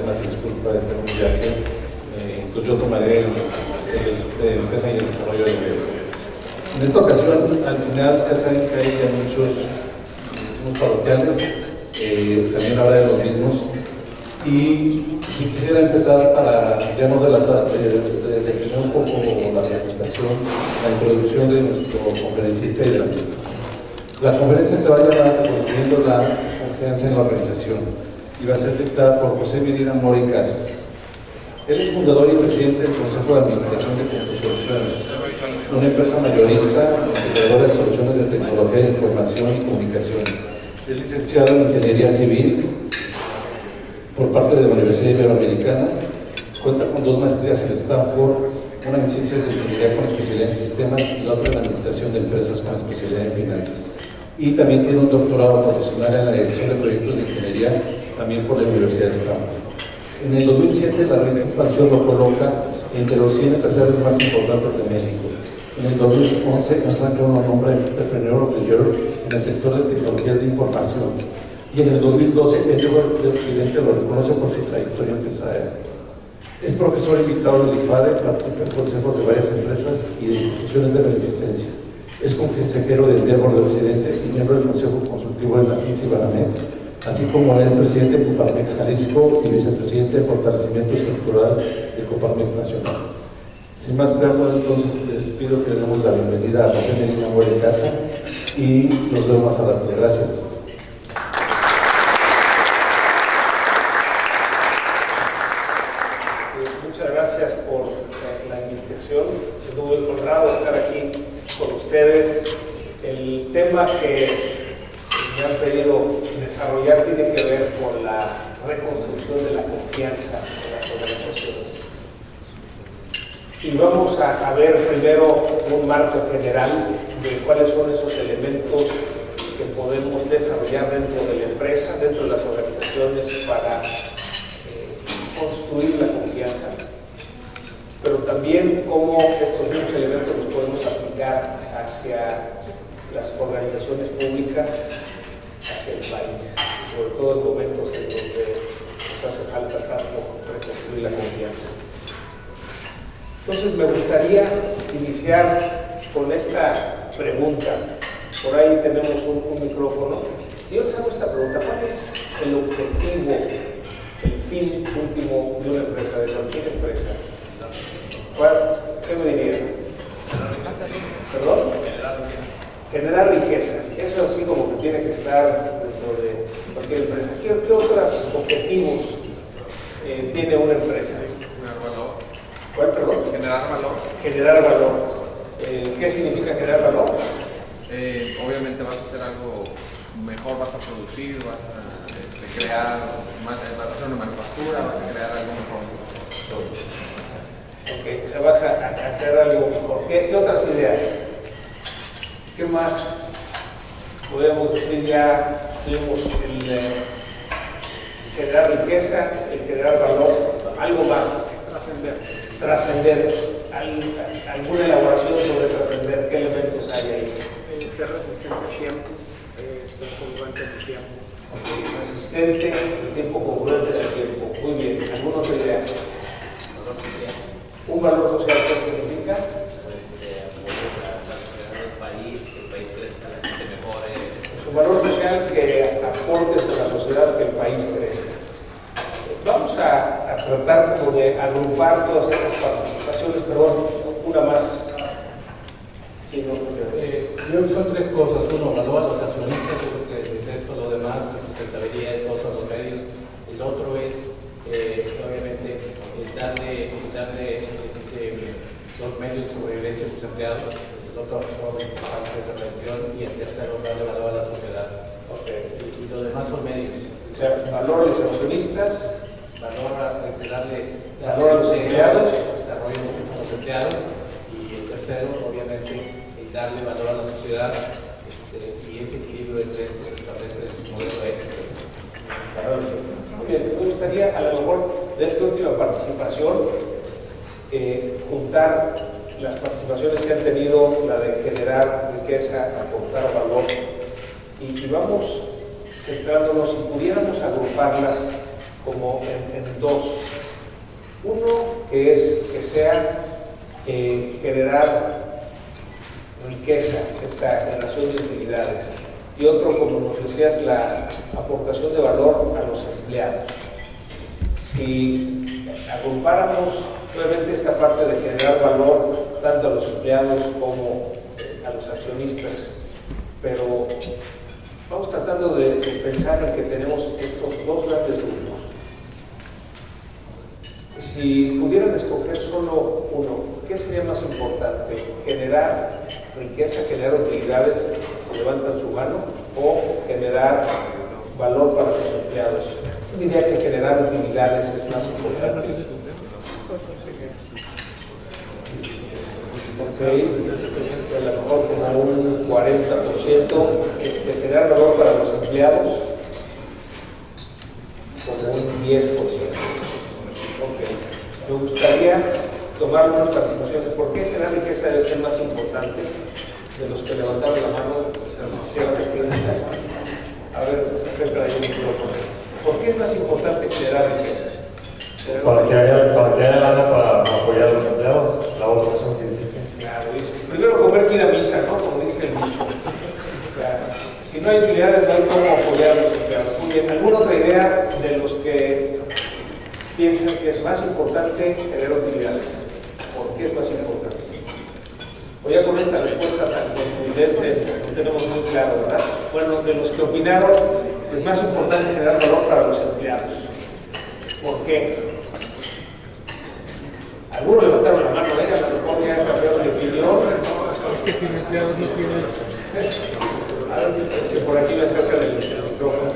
una disculpa de un viaje. Entonces yo tomaré el tema y el desarrollo de la. En esta ocasión, al final, ya saben que hay muchos parroquiales, también habla de los mismos. Y si quisiera empezar para ya no delatar, definir un poco la presentación, la introducción de nuestro conferencista y de la misma. La conferencia se va a llamar Construyendo la confianza en la organización y va a ser dictada por José Medina Mora y Casa. Él es fundador y presidente del Consejo de Administración de Construsoluciones, una empresa mayorista, integradora de soluciones de tecnología de información y comunicaciones. Es licenciado en Ingeniería Civil por parte de la Universidad Iberoamericana. Cuenta con 2 maestrías en Stanford, una en Ciencias de Ingeniería con especialidad en Sistemas y la otra en Administración de Empresas con especialidad en Finanzas. Y también tiene un doctorado profesional en la Dirección de Proyectos de Ingeniería, también por la Universidad de Stanford. En el 2007, la revista Expansión lo coloca entre los 100 empresarios más importantes de México. En el 2011, Ensancho lo nombra Entrepreneur of the Year en el sector de tecnologías de información. Y en el 2012, el Edward de Occidente lo reconoce por su trayectoria empresarial. Es profesor invitado del IPADE, participa en consejos de varias empresas y de instituciones de beneficencia. Es consejero del Endeavor de Occidente y miembro del Consejo Consultivo de la FINSA y Banamex, así como es presidente de Coparmex Jalisco y vicepresidente de Fortalecimiento Estructural de Coparmex Nacional. Sin más preámbulos, entonces les pido que le demos la bienvenida a José Medina Mora y Casa y los veo más adelante. Gracias. Muchas gracias por la invitación. Estoy muy honrado de estar aquí con ustedes. El tema que me han pedido desarrollar tiene que ver con la reconstrucción de la confianza en las organizaciones. Y vamos a ver primero un marco general de cuáles son esos elementos que podemos desarrollar dentro de la empresa, dentro de las organizaciones para construir la confianza, pero también cómo estos mismos elementos los podemos aplicar hacia las organizaciones públicas, hacia el país, sobre todo en momentos en donde nos hace falta tanto reconstruir la confianza. Entonces me gustaría iniciar con esta pregunta. Por ahí tenemos un micrófono. Si yo les hago esta pregunta, ¿cuál es el objetivo, el fin último de una empresa, de cualquier empresa? ¿Qué me dirían? ¿Perdón? Generar riqueza. Eso así como que tiene que estar dentro de cualquier empresa. ¿Qué otros objetivos tiene una empresa? Generar valor. ¿Cuál, perdón? Generar valor. Generar valor. ¿Qué significa generar valor? Obviamente vas a hacer algo mejor, vas a producir, vas a crear, vas a hacer una manufactura, vas a crear algo mejor. Ok, o sea, vas a crear algo mejor. ¿Qué otras ideas? ¿Qué más podemos decir? Ya tuvimos el generar riqueza, el generar valor, algo más. Trascender. ¿Alguna elaboración sobre trascender? ¿Qué elementos hay ahí? Ser resistente al tiempo, ser congruente en el tiempo. Okay. Resistente, el tiempo congruente en el tiempo. Muy bien. ¿Alguna otra idea? Valor social. ¿Un valor social qué significa? El país crezca, la gente mejore. Es un valor social que aportes a la sociedad, que el país crezca. Vamos a tratar como de agrupar todas estas participaciones, perdón, una más. Sí, no, yo creo que son 3 cosas. Uno, valor a los accionistas, yo creo que es esto, lo demás, la sustentabilidad de todos los medios. El otro es, obviamente, darle los medios de sobrevivencia a sus empleados. Ese es el otro importante de relación. Y el tercero, darle valor a la sociedad. okay. Y lo demás son medios. O sea, valor a los accionistas, Valor a, darle valor a los empleados, desarrollo a los empleados. Y el tercero, obviamente, darle valor a la sociedad, y ese equilibrio entre estos se establece el modelo ético. Muy bien, me gustaría a lo mejor de esta última participación juntar las participaciones que han tenido, la de generar riqueza, aportar valor, y vamos centrándonos, si pudiéramos agruparlas como en dos. Uno, que sea generar riqueza, esta generación de utilidades. Y otro, como nos decías, la aportación de valor a los empleados. Si agrupáramos nuevamente esta parte de generar valor tanto a los empleados como a los accionistas, pero vamos tratando de pensar en que tenemos estos dos grandes grupos. Si pudieran escoger solo uno, ¿qué sería más importante? ¿Generar riqueza, generar utilidades, si levantan su mano, o generar valor para sus empleados? Yo diría que generar utilidades es más importante. Ok, a lo mejor como un 40%, generar valor para los empleados, como un 10%. Ok, me gustaría tomar unas participaciones. ¿Por qué generar riqueza debe ser más importante? De los que levantaron la mano, quisiera decir. A ver, pues acerca de ahí un micrófono. ¿Por qué es más importante generar riqueza? Para que haya lana para apoyar a los empleados, la otra opción que dijiste. Claro, dices, primero comer que ir a misa, ¿no? Como dice el dicho. Claro. Si no hay utilidades, no hay cómo apoyar a los empleados. Muy bien, ¿alguna otra idea de los que piensan que es más importante generar utilidades? ¿Por qué es más importante? O ya con esta respuesta tan contundente lo tenemos muy claro, ¿verdad? Bueno, de los que opinaron, es más importante generar valor para los empleados. ¿Por qué? Algunos levantaron la mano, a lo mejor ya cambiaron de opinión. Es que sin empleados no tienes. A ver, por aquí me acerca del micrófono.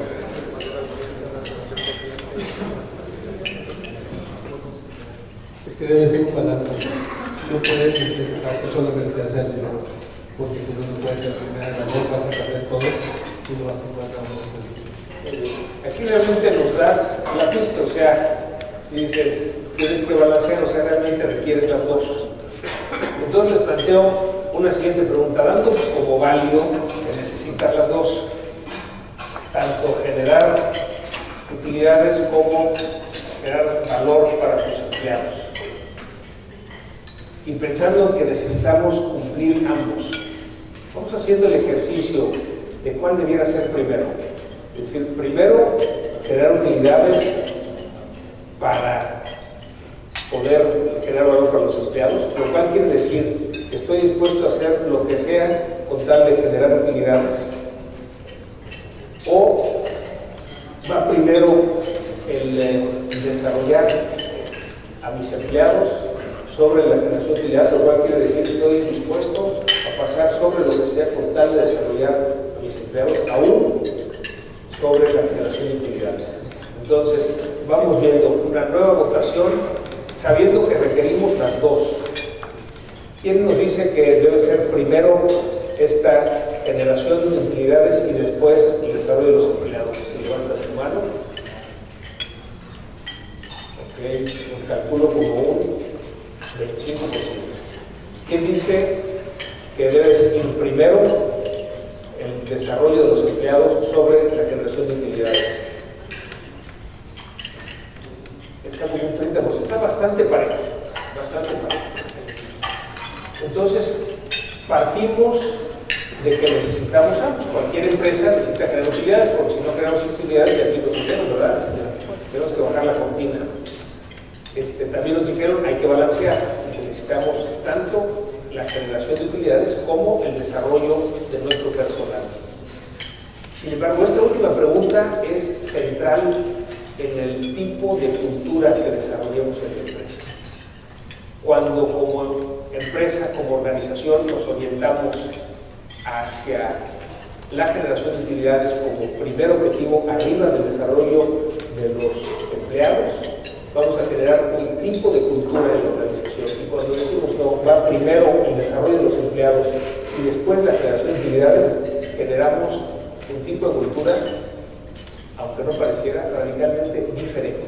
Es que debe ser un balance. No puedes necesitarte solamente hacer dinero, porque si no, no puedes terminar el amor, vas a perder todo y no vas a encontrar un. Aquí realmente nos das la pista, o sea, dices, tienes que balancear, o sea, realmente requieres las dos. Entonces les planteo una siguiente pregunta, dando como válido que necesitas las dos, tanto generar utilidades como generar valor para tus empleados. Y pensando en que necesitamos cumplir ambos, vamos haciendo el ejercicio de cuál debiera ser primero. Es decir, primero generar utilidades para poder generar valor para los empleados, lo cual quiere decir que estoy dispuesto a hacer lo que sea con tal de generar utilidades. O va primero el desarrollar a mis empleados sobre la generación de utilidades, lo cual quiere decir que estoy dispuesto a pasar sobre lo que sea con tal de desarrollar a mis empleados, aún sobre la generación de utilidades. Entonces, vamos viendo una nueva votación, sabiendo que requerimos las dos. ¿Quién nos dice que debe ser primero esta generación de utilidades y después el desarrollo de los empleados? Si levanta su mano. Ok, lo calculo como un 25%. ¿Quién dice que debe ser primero el desarrollo de los empleados sobre la generación de utilidades? Está como un 30%, está bastante parejo, bastante parejo. Entonces, partimos de que necesitamos ambos. Cualquier empresa necesita generar utilidades, porque si no generamos utilidades, ya aquí los dijeron, ¿verdad? Tenemos que bajar la cortina. También nos dijeron, hay que balancear, que necesitamos tanto la generación de utilidades como el desarrollo de nuestro personal. Sin embargo, esta última pregunta es central en el tipo de cultura que desarrollamos en la empresa. Cuando como empresa, como organización, nos orientamos hacia la generación de utilidades como primer objetivo arriba del desarrollo de los empleados, vamos a generar un tipo de cultura en la organización. Y cuando decimos no, va primero el desarrollo de los empleados y después la generación de utilidades, generamos un tipo de cultura, aunque no pareciera, radicalmente diferente.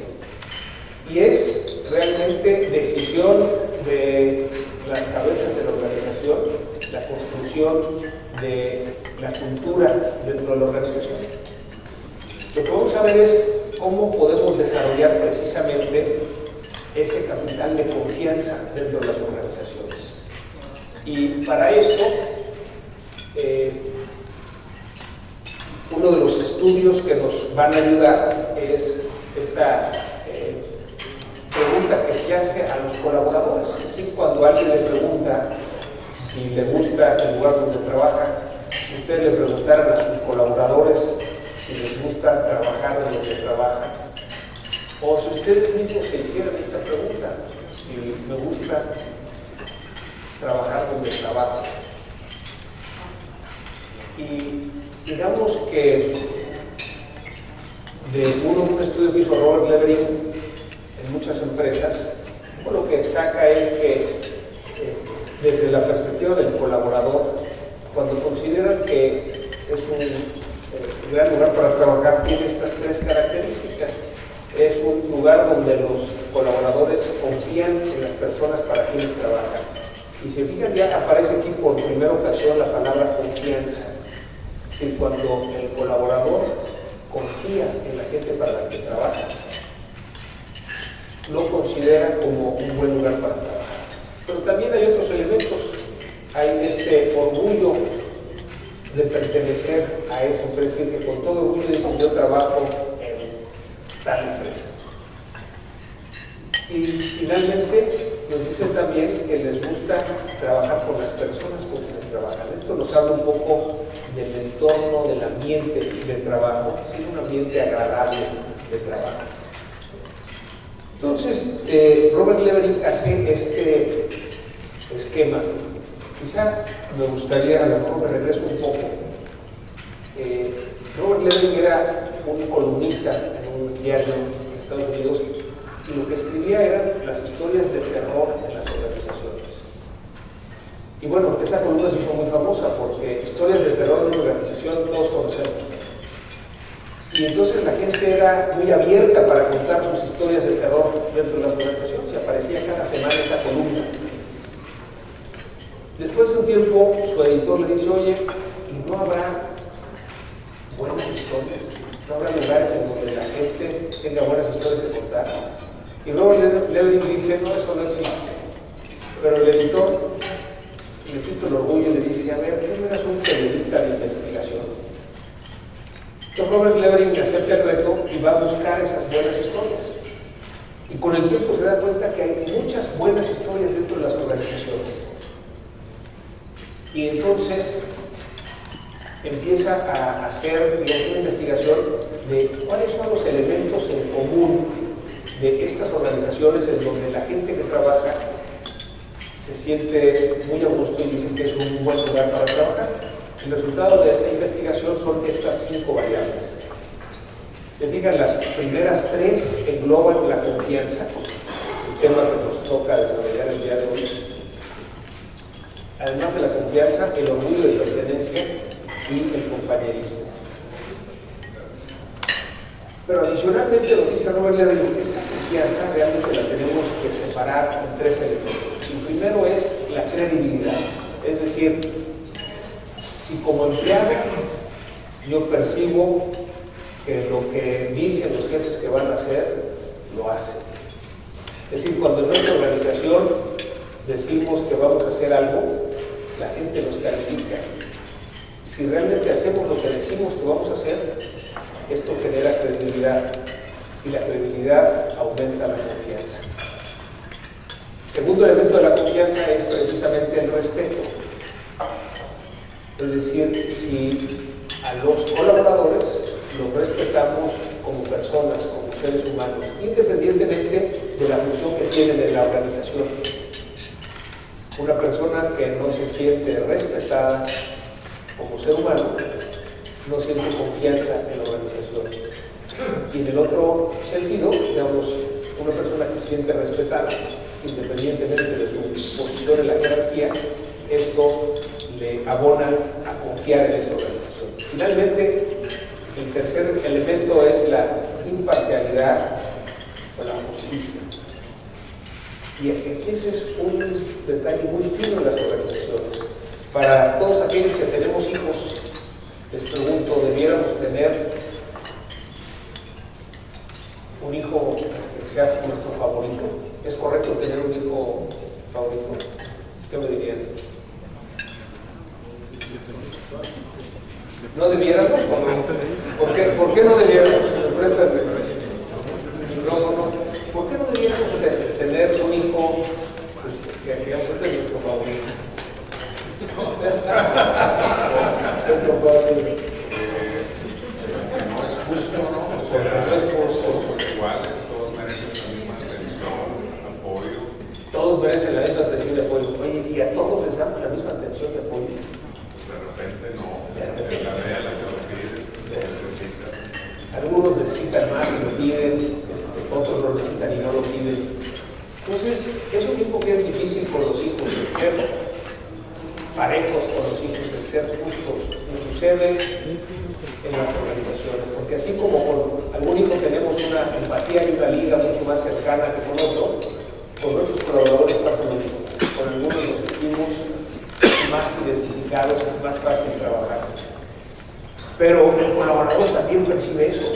Y es realmente decisión de las cabezas de la organización, la construcción de la cultura dentro de la organización. Lo que vamos a ver es cómo podemos desarrollar precisamente ese capital de confianza dentro de las organizaciones. Y para esto, uno de los estudios que nos van a ayudar es esta pregunta que se hace a los colaboradores. Es decir, cuando alguien le pregunta si le gusta el lugar donde trabaja, si ustedes le preguntaran a sus colaboradores si les gusta trabajar en lo que trabajan, o si ustedes mismos se hicieran esta pregunta, si me gusta trabajar donde trabajo. Y digamos que de un estudio que hizo Robert Levering en muchas empresas, lo que saca es que desde la perspectiva del colaborador, cuando consideran que es un gran lugar para trabajar, tiene estas tres características. Es un lugar donde los colaboradores confían en las personas para quienes trabajan. Y se fijan, ya aparece aquí por primera ocasión la palabra confianza. Es decir, cuando el colaborador confía en la gente para la que trabaja, lo considera como un buen lugar para trabajar. Pero también hay otros elementos. Hay este orgullo de pertenecer a esa empresa, y que con todo orgullo dicen: yo trabajo en tal empresa. Y finalmente nos dicen también que les gusta trabajar con las personas con quienes trabajan. Esto nos habla un poco del entorno, del ambiente de trabajo, es decir, un ambiente agradable de trabajo. Entonces, Robert Levering hace este esquema. Quizá me gustaría, a lo mejor me regreso un poco. Robert Levering era un columnista en un diario en Estados Unidos, y lo que escribía eran las historias de terror en las organizaciones. Y bueno, esa columna se hizo muy famosa porque historias de terror en una organización todos conocemos. Y entonces la gente era muy abierta para contar sus historias de terror dentro de las organizaciones, y aparecía cada semana esa columna. Después de un tiempo, su editor le dice: oye, ¿y no habrá buenas historias? ¿No habrá lugares en donde la gente tenga buenas historias de contar? Y Robert Levering dice: no, eso no existe. Pero el editor, le quita el orgullo y le dice: a ver, tú eres un periodista de investigación. Entonces Robert Levering acepta el reto y va a buscar esas buenas historias. Y con el tiempo se da cuenta que hay muchas buenas historias dentro de las organizaciones. Y entonces empieza a hacer una investigación de cuáles son los elementos en común de estas organizaciones en donde la gente que trabaja se siente muy a gusto y dice que es un buen lugar para trabajar. El resultado de esta investigación son estas 5 variables. Se fijan, las primeras 3 engloban la confianza, el tema que nos toca desarrollar el día de hoy. Además de la confianza, el orgullo de pertenencia y el compañerismo. Pero adicionalmente nos dice Robert Levering que esta confianza realmente la tenemos que separar en 3 elementos. El primero es la credibilidad, es decir, si como empleado yo percibo que lo que dicen los jefes que van a hacer, lo hacen. Es decir, cuando en nuestra organización decimos que vamos a hacer algo, la gente nos califica. Si realmente hacemos lo que decimos que vamos a hacer, esto genera credibilidad, y la credibilidad aumenta la confianza. Segundo elemento de la confianza es precisamente el respeto. Es decir, si a los colaboradores los respetamos como personas, como seres humanos, independientemente de la función que tienen en la organización. Una persona que no se siente respetada como ser humano no siente confianza en la organización. Y en el otro sentido, digamos, una persona que se siente respetada, independientemente de su posición en la jerarquía, esto le abona a confiar en esa organización. Finalmente, el tercer elemento es la imparcialidad o la justicia. Y aquí ese es un detalle muy fino en las organizaciones. Para todos aquellos que tenemos hijos, les pregunto, ¿debiéramos tener sea nuestro favorito. ¿Es correcto tener un hijo favorito? ¿Qué me dirían? ¿No debiéramos? ¿Por qué no debiéramos? Si me prestan el micrófono. ¿Por qué no debiéramos tener un hijo pues, que digamos, este es nuestro favorito? No es justo, ¿no? O sea, todos son iguales, todos merecen la misma atención, apoyo. Todos merecen la misma atención y apoyo. Oye, ¿y a todos les damos la misma atención y apoyo? Pues de repente no, en la medida en la que lo piden, lo necesitan. Algunos necesitan más y lo piden, otros lo necesitan y no lo piden. Entonces, eso mismo que es difícil con los hijos, el ser parejos con los hijos, el ser justos, nos sucede en las organizaciones, porque así como con algún hijo tenemos una empatía y una liga mucho más cercana que con otro, con nuestros colaboradores pasa lo mismo. Con algunos nos sentimos más identificados, es más fácil trabajar. Pero el colaborador también percibe eso.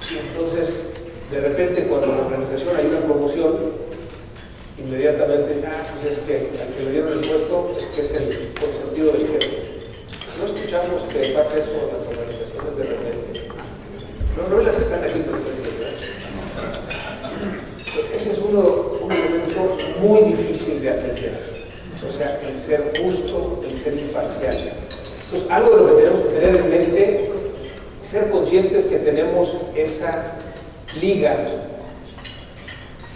Y entonces, de repente, cuando en la organización hay una promoción, inmediatamente, pues es que al que le dieron el puesto es que es el consentido del jefe. No escuchamos que pasa eso en las organizaciones de repente. No en las que están aquí presentes, ¿verdad? Ese es un elemento muy difícil de atender. O sea, el ser justo, el ser imparcial. Entonces, algo de lo que tenemos que tener en mente es ser conscientes que tenemos esa liga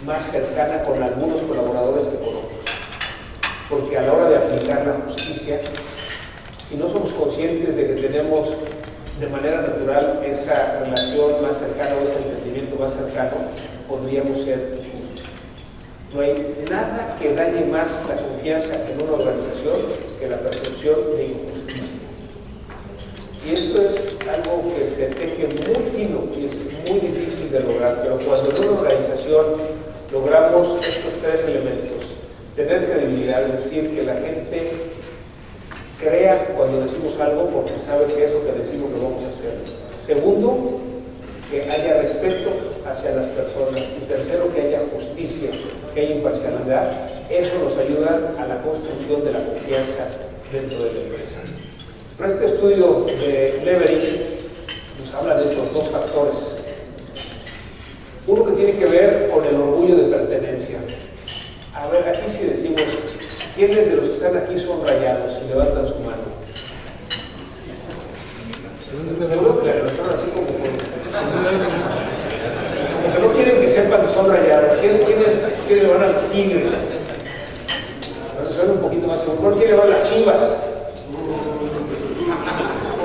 más cercana con algunos colaboradores que con otros. Porque a la hora de aplicar la justicia, si no somos conscientes de que tenemos de manera natural esa relación más cercana o ese entendimiento más cercano, podríamos ser injustos. No hay nada que dañe más la confianza en una organización que la percepción de injusticia. Y esto es algo que se teje muy fino y es muy difícil de lograr, pero cuando en una organización logramos estos tres elementos, tener credibilidad, es decir, que la gente crea cuando decimos algo porque sabe que es lo que decimos que vamos a hacer. Segundo, que haya respeto hacia las personas. Y tercero, que haya justicia, que haya imparcialidad. Eso nos ayuda a la construcción de la confianza dentro de la empresa. Pero este estudio de Levering nos habla de estos dos factores. Uno que tiene que ver con el orgullo de pertenencia. A ver, aquí sí decimos, ¿quiénes de los que están aquí son rayados? Y levantan su mano. Yo creo que la levantaron así como que no quieren que sepan que son rayados. ¿Quiénes le van a los Tigres? Bueno, suena un poquito más seguro. ¿Quién le van a las Chivas?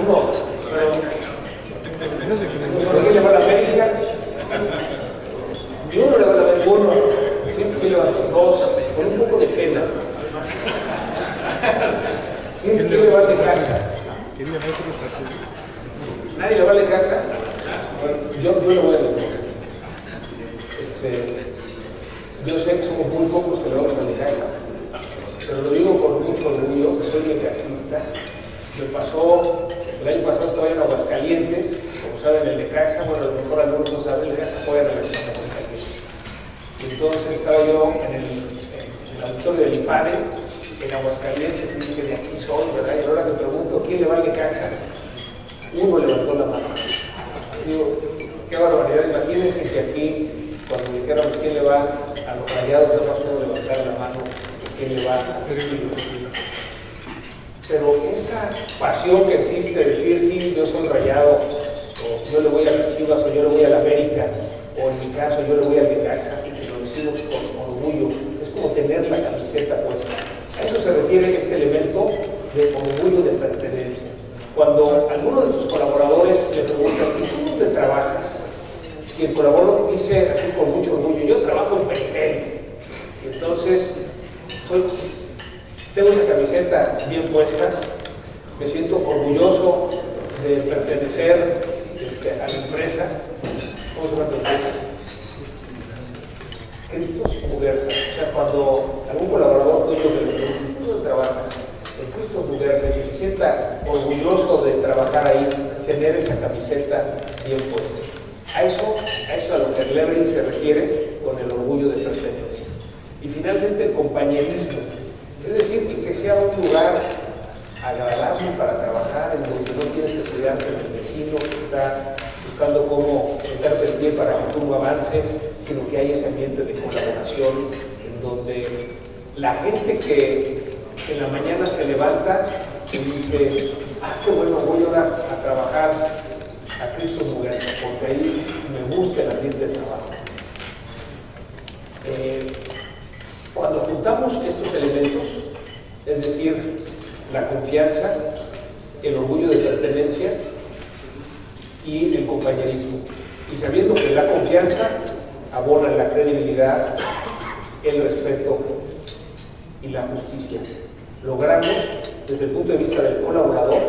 Uno. ¿Quién le va a la América? Y uno le va a la América. Uno. Sí levantó. Dos. Con un poco de pena. ¿Quién le va a Necaxa? ¿Nadie le va a Necaxa? Bueno, yo le voy a Necaxa. Yo sé que somos muy pocos que le vamos a Necaxa, pero lo digo con mucho orgullo, que soy necaxista. Me pasó, el año pasado estaba en Aguascalientes, como saben, el Necaxa, bueno, a lo mejor algunos no saben, el Necaxa juega en el Aguascalientes. Entonces estaba yo en el auditorio del IPADE, en Aguascalientes, y dije, de aquí soy, ¿verdad? Y ahora que pregunto, ¿quién le va al Necaxa? Uno levantó la mano. Digo, qué barbaridad, imagínense que aquí, cuando dijéramos quién le va a los rayados, nada más uno levantar la mano, quién le va a los Tigres. Pero esa pasión que existe de decir, sí, yo soy rayado, o yo le voy a las Chivas, o yo le voy a la América, o en mi caso yo le voy al Necaxa, y que lo decimos con orgullo, es como tener la camiseta puesta. A eso se refiere este elemento de orgullo de pertenencia. Cuando alguno de sus colaboradores le pregunta, ¿y tú dónde trabajas? Y el colaborador dice así con mucho orgullo, yo trabajo en Periférico. Y entonces, tengo esa camiseta bien puesta, me siento orgulloso de pertenecer a la empresa. ¿Cómo se llama tu empresa? Cristos Muguerza. O sea, cuando algún colaborador tuyo le pregunta, ¿tú dónde trabajas? En Cristos Muguerza, y que se sienta orgulloso de trabajar ahí, tener esa camiseta bien puesta. A eso a lo que el Levering se refiere con Y finalmente el compañerismo, es decir, que sea un lugar agradable para trabajar, en donde no tienes que cuidarte del vecino que está buscando cómo meterte el pie para que tú no avances, sino que hay ese ambiente de colaboración en donde la gente que en la mañana se levanta y dice, qué bueno, voy ahora a trabajar a Cristo Muguerza, porque ahí me gusta el ambiente de trabajo. Cuando juntamos estos elementos, es decir, la confianza, el orgullo de pertenencia y el compañerismo, y sabiendo que la confianza abona la credibilidad, el respeto y la justicia, logramos desde el punto de vista del colaborador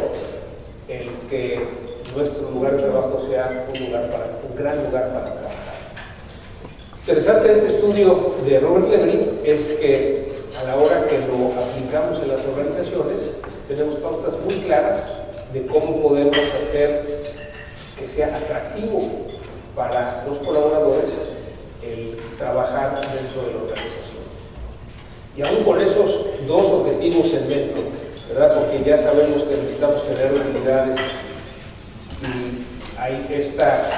el que nuestro lugar de trabajo sea un gran lugar para trabajar. Interesante de este estudio de Robert Levering es que a la hora que lo aplicamos en las organizaciones tenemos pautas muy claras de cómo podemos hacer que sea atractivo para los colaboradores el trabajar dentro de la organización. Y aún con esos dos objetivos en mente, ¿verdad? Porque ya sabemos que necesitamos generar utilidades y hay esta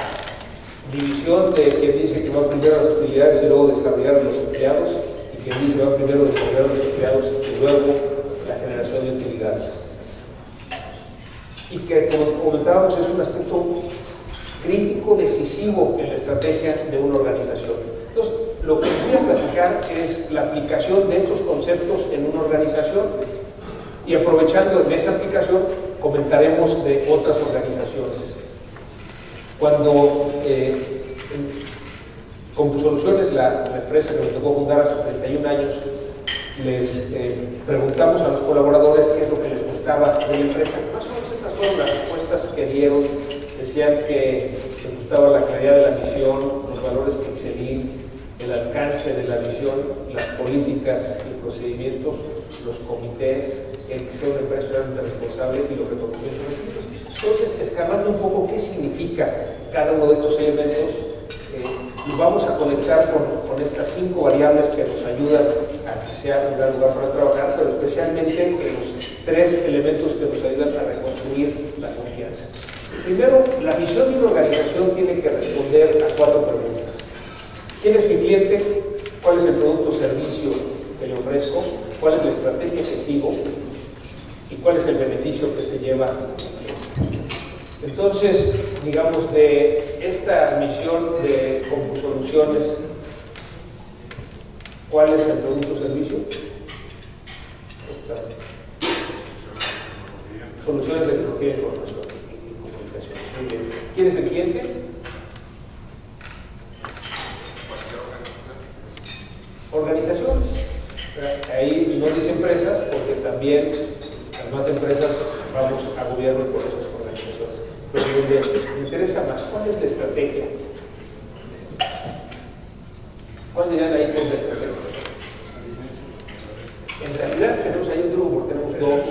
división de quien dice que va primero a las utilidades y luego desarrollar a los empleados, y quien dice va primero a desarrollar a los empleados y luego la generación de utilidades. Y que, como comentábamos, es un aspecto crítico, decisivo en la estrategia de una organización. Entonces, lo que voy a platicar es la aplicación de estos conceptos en una organización, y aprovechando en esa aplicación comentaremos de otras organizaciones. Cuando CompuSoluciones, la empresa que me tocó fundar hace 31 años, les preguntamos a los colaboradores qué es lo que les gustaba de la empresa. Más o menos estas fueron las respuestas que dieron. Decían que les gustaba la claridad de la misión, los valores que seguir, el alcance de la visión, las políticas y procedimientos, los comités, el que sea una empresa realmente responsable y los reconocimientos recibidos. Entonces, escarbando un poco qué significa cada uno de estos elementos, y vamos a conectar con estas 5 variables que nos ayudan a que sea un gran lugar para trabajar, pero especialmente los 3 elementos que nos ayudan a reconstruir la confianza. Primero, la visión de una organización tiene que responder a 4 preguntas. ¿Quién es mi cliente? ¿Cuál es el producto o servicio que le ofrezco? ¿Cuál es la estrategia que sigo? ¿Y cuál es el beneficio que se lleva? Entonces, digamos, de esta misión de CompuSoluciones, ¿cuál es el producto o servicio? Soluciones de tecnología de información y comunicación. Muy bien. ¿Quién es el cliente? Organizaciones. Ahí no dice empresas, porque también las más empresas vamos a gobierno y por eso es organizaciones. Pero donde me interesa más, ¿cuál es la estrategia? ¿Cuál dirían ahí que es la estrategia? En realidad tenemos ahí un grupo, porque tenemos dos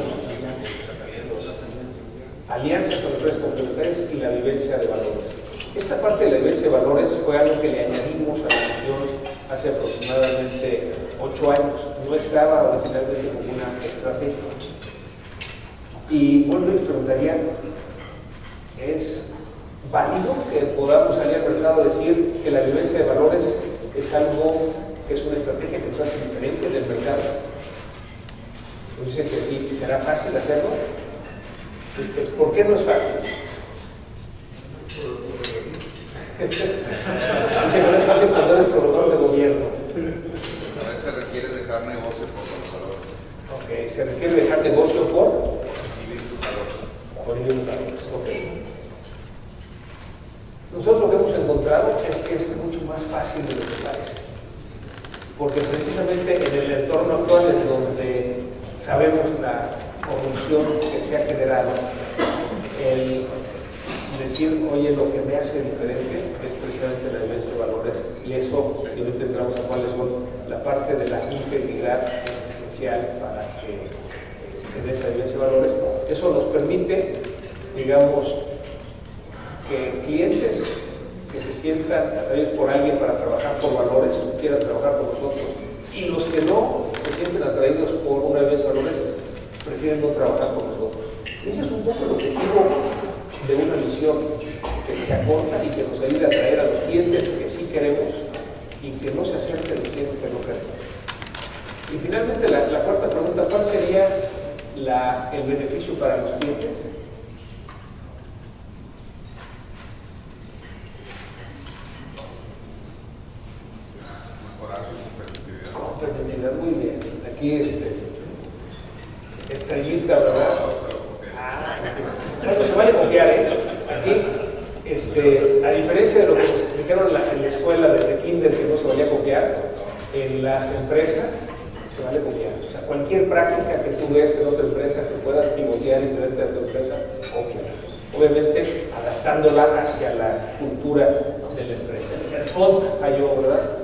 alianzas con empresas complementarias y la vivencia de valores. Esta parte de la vivencia de valores fue algo que le añadimos a la misión hace aproximadamente 8 años. No estaba originalmente como una estrategia. Y bueno, les preguntaría, ¿es válido que podamos salir al mercado a decir que la vivencia de valores es algo que es una estrategia que nos hace diferente del mercado? Nos dicen que sí, que será fácil hacerlo. ¿Por qué no es fácil? Dice que no es fácil cuando eres proveedor de gobierno. A veces se requiere dejar negocio por los valores. Ok, se requiere dejar negocio por Vivir tus valores. valores. Ok. Nosotros lo que hemos encontrado es que es mucho más fácil de lo que parece. Porque precisamente en el entorno actual, en donde sabemos la corrupción que se ha generado, el decir, oye, lo que me hace diferente es precisamente la vivencia de valores, y eso, y ahorita entramos a cuáles son, la parte de la integridad es esencial para que se dé esa vivencia de valores. Eso nos permite, digamos, que clientes que se sientan atraídos por alguien para trabajar por valores, quieran trabajar con nosotros, Y los que no se sienten atraídos por una vez valores prefieren no trabajar con nosotros. Ese es un poco el objetivo de una misión que se acorta y que nos ayude a atraer a los clientes que sí queremos y que no se acerquen a los clientes que no queremos. Y finalmente la cuarta pregunta, ¿cuál sería el beneficio para los clientes? Mejorar su competitividad. Competitividad, muy bien. Aquí estrellita, ¿verdad? Bueno, se vale copiar, ¿eh? Aquí, a diferencia de lo que nos dijeron en la escuela desde kinder que no se valía copiar, en las empresas se vale copiar. O sea, cualquier práctica que tú ves en otra empresa que puedas pivotear y traerte a tu empresa, copia. Obviamente, adaptándola hacia la cultura de la empresa. El font falló, ¿verdad?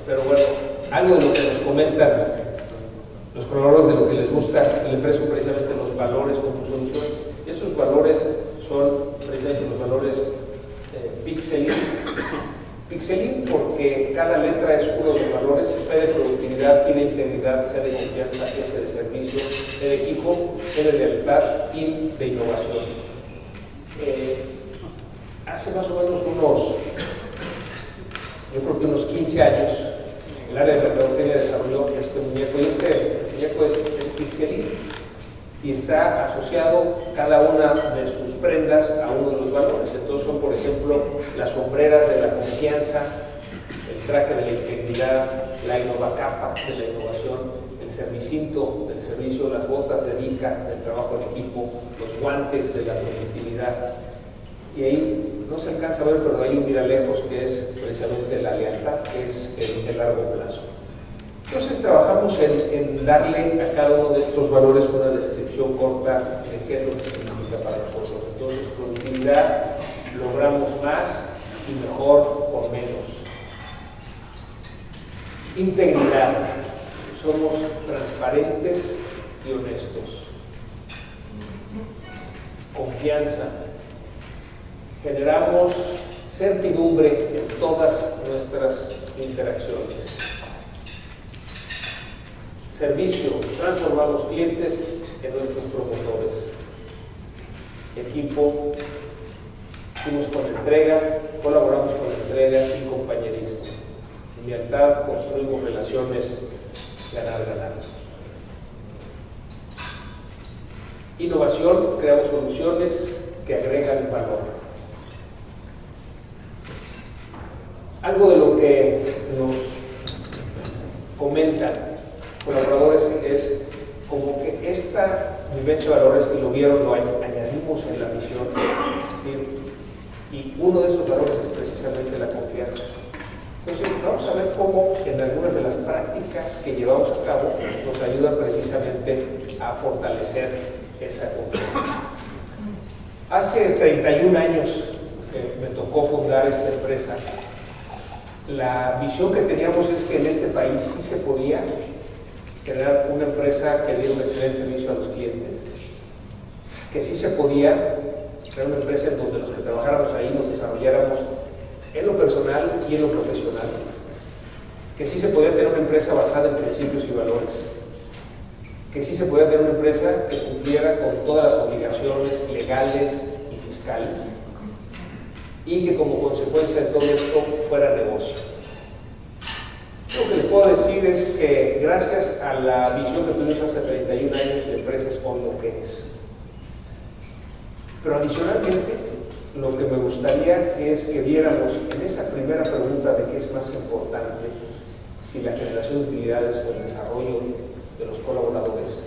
Pero bueno, algo de lo que nos comentan los colaboradores, de lo que les gusta la empresa, son precisamente los valores con tus soluciones. Y esos valores son precisamente los valores Pixelin. Pixelin porque cada letra es uno de los valores: P de productividad, I de integridad, C de confianza, S de servicio, E de equipo, E de lealtad, I de innovación. Hace más o menos yo creo que unos 15 años, el área de mercadotecnia desarrolló este muñeco, y este muñeco es Pixelin y está asociado cada una de sus prendas a uno de los valores. Entonces son, por ejemplo, las sombreras de la confianza, el traje de la integridad, la innovacapa de la innovación, el servicinto del servicio, las botas de Vika del trabajo en equipo, los guantes de la productividad. Y ahí no se alcanza a ver, pero hay un miralejos que es precisamente la lealtad, que es el largo plazo. Entonces trabajamos en darle a cada uno de estos valores una descripción corta de qué es lo que significa para nosotros. Entonces, productividad, logramos más y mejor por menos. Integridad, somos transparentes y honestos. Confianza, generamos certidumbre en todas nuestras interacciones. Servicio, transformamos clientes en nuestros promotores. Equipo, fuimos con entrega, colaboramos con entrega y compañerismo. Lealtad, construimos relaciones ganar-ganar. Innovación, creamos soluciones que agregan valor. Algo de lo que nos comentan colaboradores es como que esta vivencia de valores, que lo vieron, lo añadimos en la misión, ¿sí? Y uno de esos valores es precisamente la confianza. Entonces vamos a ver cómo en algunas de las prácticas que llevamos a cabo nos ayudan precisamente a fortalecer esa confianza. Hace 31 años que me tocó fundar esta empresa, la visión que teníamos es que en este país sí se podía crear una empresa que diera un excelente servicio a los clientes, que sí se podía crear una empresa en donde los que trabajáramos ahí nos desarrolláramos en lo personal y en lo profesional, que sí se podía tener una empresa basada en principios y valores, que sí se podía tener una empresa que cumpliera con todas las obligaciones legales y fiscales, y que como consecuencia de todo esto fuera negocio. Lo que les puedo decir es que gracias a la visión que tuvimos hace 31 años, la empresa es hoy lo que es. Pero adicionalmente, lo que me gustaría es que viéramos en esa primera pregunta de qué es más importante, si la generación de utilidades o el desarrollo de los colaboradores,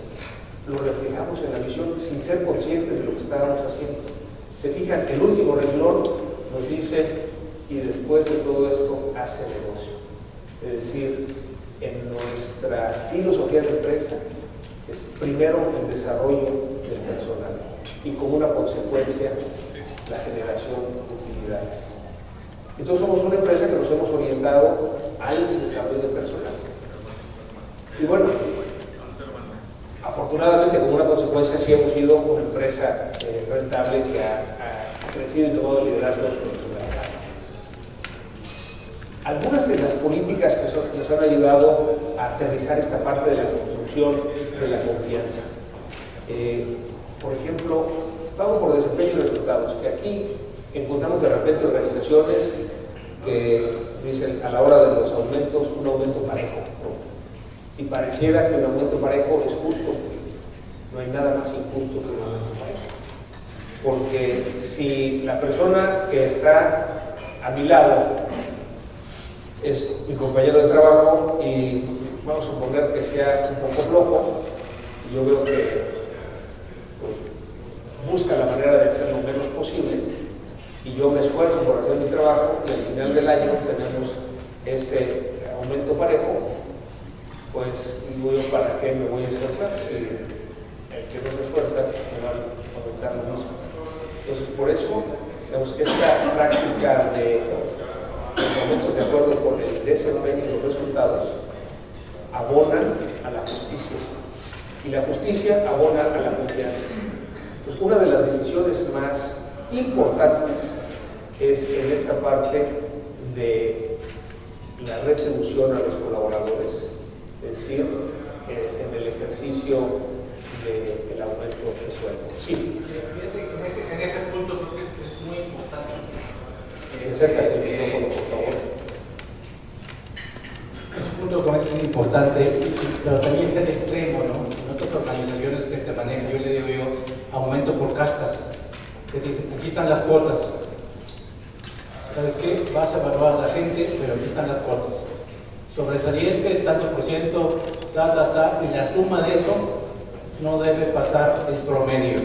lo reflejamos en la visión sin ser conscientes de lo que estábamos haciendo. Se fijan, el último renglón nos dice: y después de todo esto hace negocio. Es decir, en nuestra filosofía de empresa es primero el desarrollo del personal y como una consecuencia la generación de utilidades. Entonces somos una empresa que nos hemos orientado al desarrollo del personal. Y bueno, afortunadamente como una consecuencia sí hemos sido una empresa rentable que ha crecido y tomado liderazgo en su mercado. algunas de las políticas que nos han ayudado a aterrizar esta parte de la construcción de la confianza. Por ejemplo, vamos por desempeño y resultados, que aquí encontramos de repente organizaciones que dicen a la hora de los aumentos, un aumento parejo, ¿no? Y pareciera que un aumento parejo es justo. No hay nada más injusto que un aumento parejo. Porque si la persona que está a mi lado es mi compañero de trabajo y vamos a suponer que sea un poco flojo, y yo veo que pues, busca la manera de hacer lo menos posible, y yo me esfuerzo por hacer mi trabajo, y al final del año tenemos ese aumento parejo, pues digo yo, ¿para qué me voy a esforzar? Si el que no se esfuerza me va a aumentar lo mismo. Entonces, por eso, digamos que esta práctica de los aumentos de acuerdo con el desempeño y los resultados abonan a la justicia, y la justicia abona a la confianza. Pues una de las decisiones más importantes es en esta parte de la retribución a los colaboradores, es decir, en el ejercicio del aumento de sueldo. Sí. En ese punto creo que es muy importante. Acércase el micrófono, por favor. Ese punto como es importante, pero también está el extremo, ¿no? En otras organizaciones que te manejan, yo le digo aumento por castas, que te dicen, aquí están las cuotas. ¿Sabes qué? Vas a evaluar a la gente, pero aquí están las cuotas. Sobresaliente, tanto por ciento, y la suma de eso no debe pasar el promedio.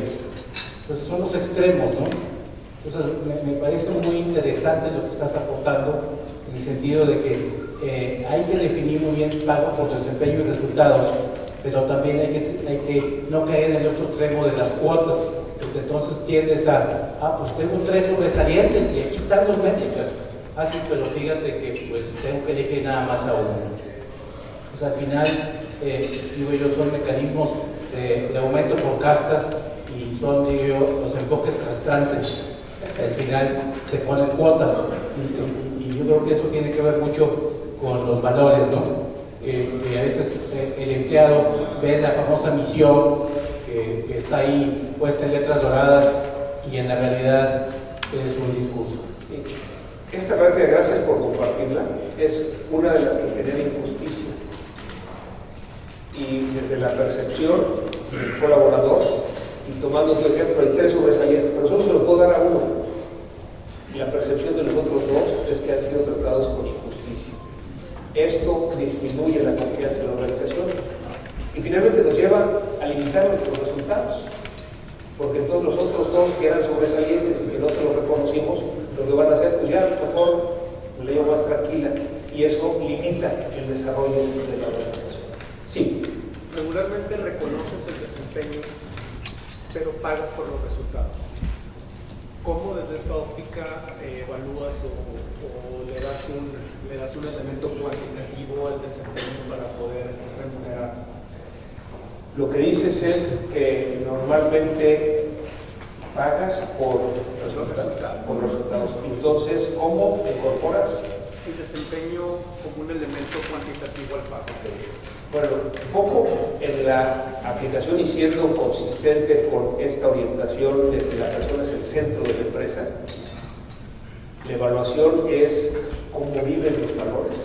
Entonces son los extremos, ¿no? Entonces me parece muy interesante lo que estás aportando, en el sentido de que hay que definir muy bien pago por desempeño y resultados, pero también hay que no caer en el otro extremo de las cuotas, porque entonces tiendes pues tengo 3 sobresalientes y aquí están los métricas. Sí, pero fíjate que pues tengo que elegir nada más a uno. Pues al final, digo yo, son mecanismos de aumento por castas y son, digo yo, los enfoques castrantes. Al final te ponen cuotas y yo creo que eso tiene que ver mucho con los valores, ¿no? Que a veces el empleado ve la famosa misión que está ahí puesta en letras doradas y en la realidad es un discurso. Esta práctica, gracias por compartirla, es una de las que genera injusticia. Y desde la percepción del colaborador, y tomando tu ejemplo, hay 3 sobresalientes, pero solo se lo puedo dar a uno. Y la percepción de los otros 2 es que han sido tratados con injusticia. Esto disminuye la confianza en la organización y finalmente nos lleva a limitar nuestros resultados. Porque todos los otros 2 que eran sobresalientes y que no se los reconocimos, lo que van a hacer, pues ya mejor me la llevo más tranquila, y eso limita el desarrollo de la organización. Sí. Regularmente reconoces el desempeño, pero pagas por los resultados. ¿Cómo desde esta óptica evalúas o le das un elemento cuantitativo al desempeño para poder remunerar? Lo que dices es que normalmente pagas por resultados. Entonces, ¿cómo incorporas El desempeño como un elemento cuantitativo al pago. Bueno, un poco en la aplicación y siendo consistente con esta orientación de que la persona es el centro de la empresa, la evaluación es cómo viven los valores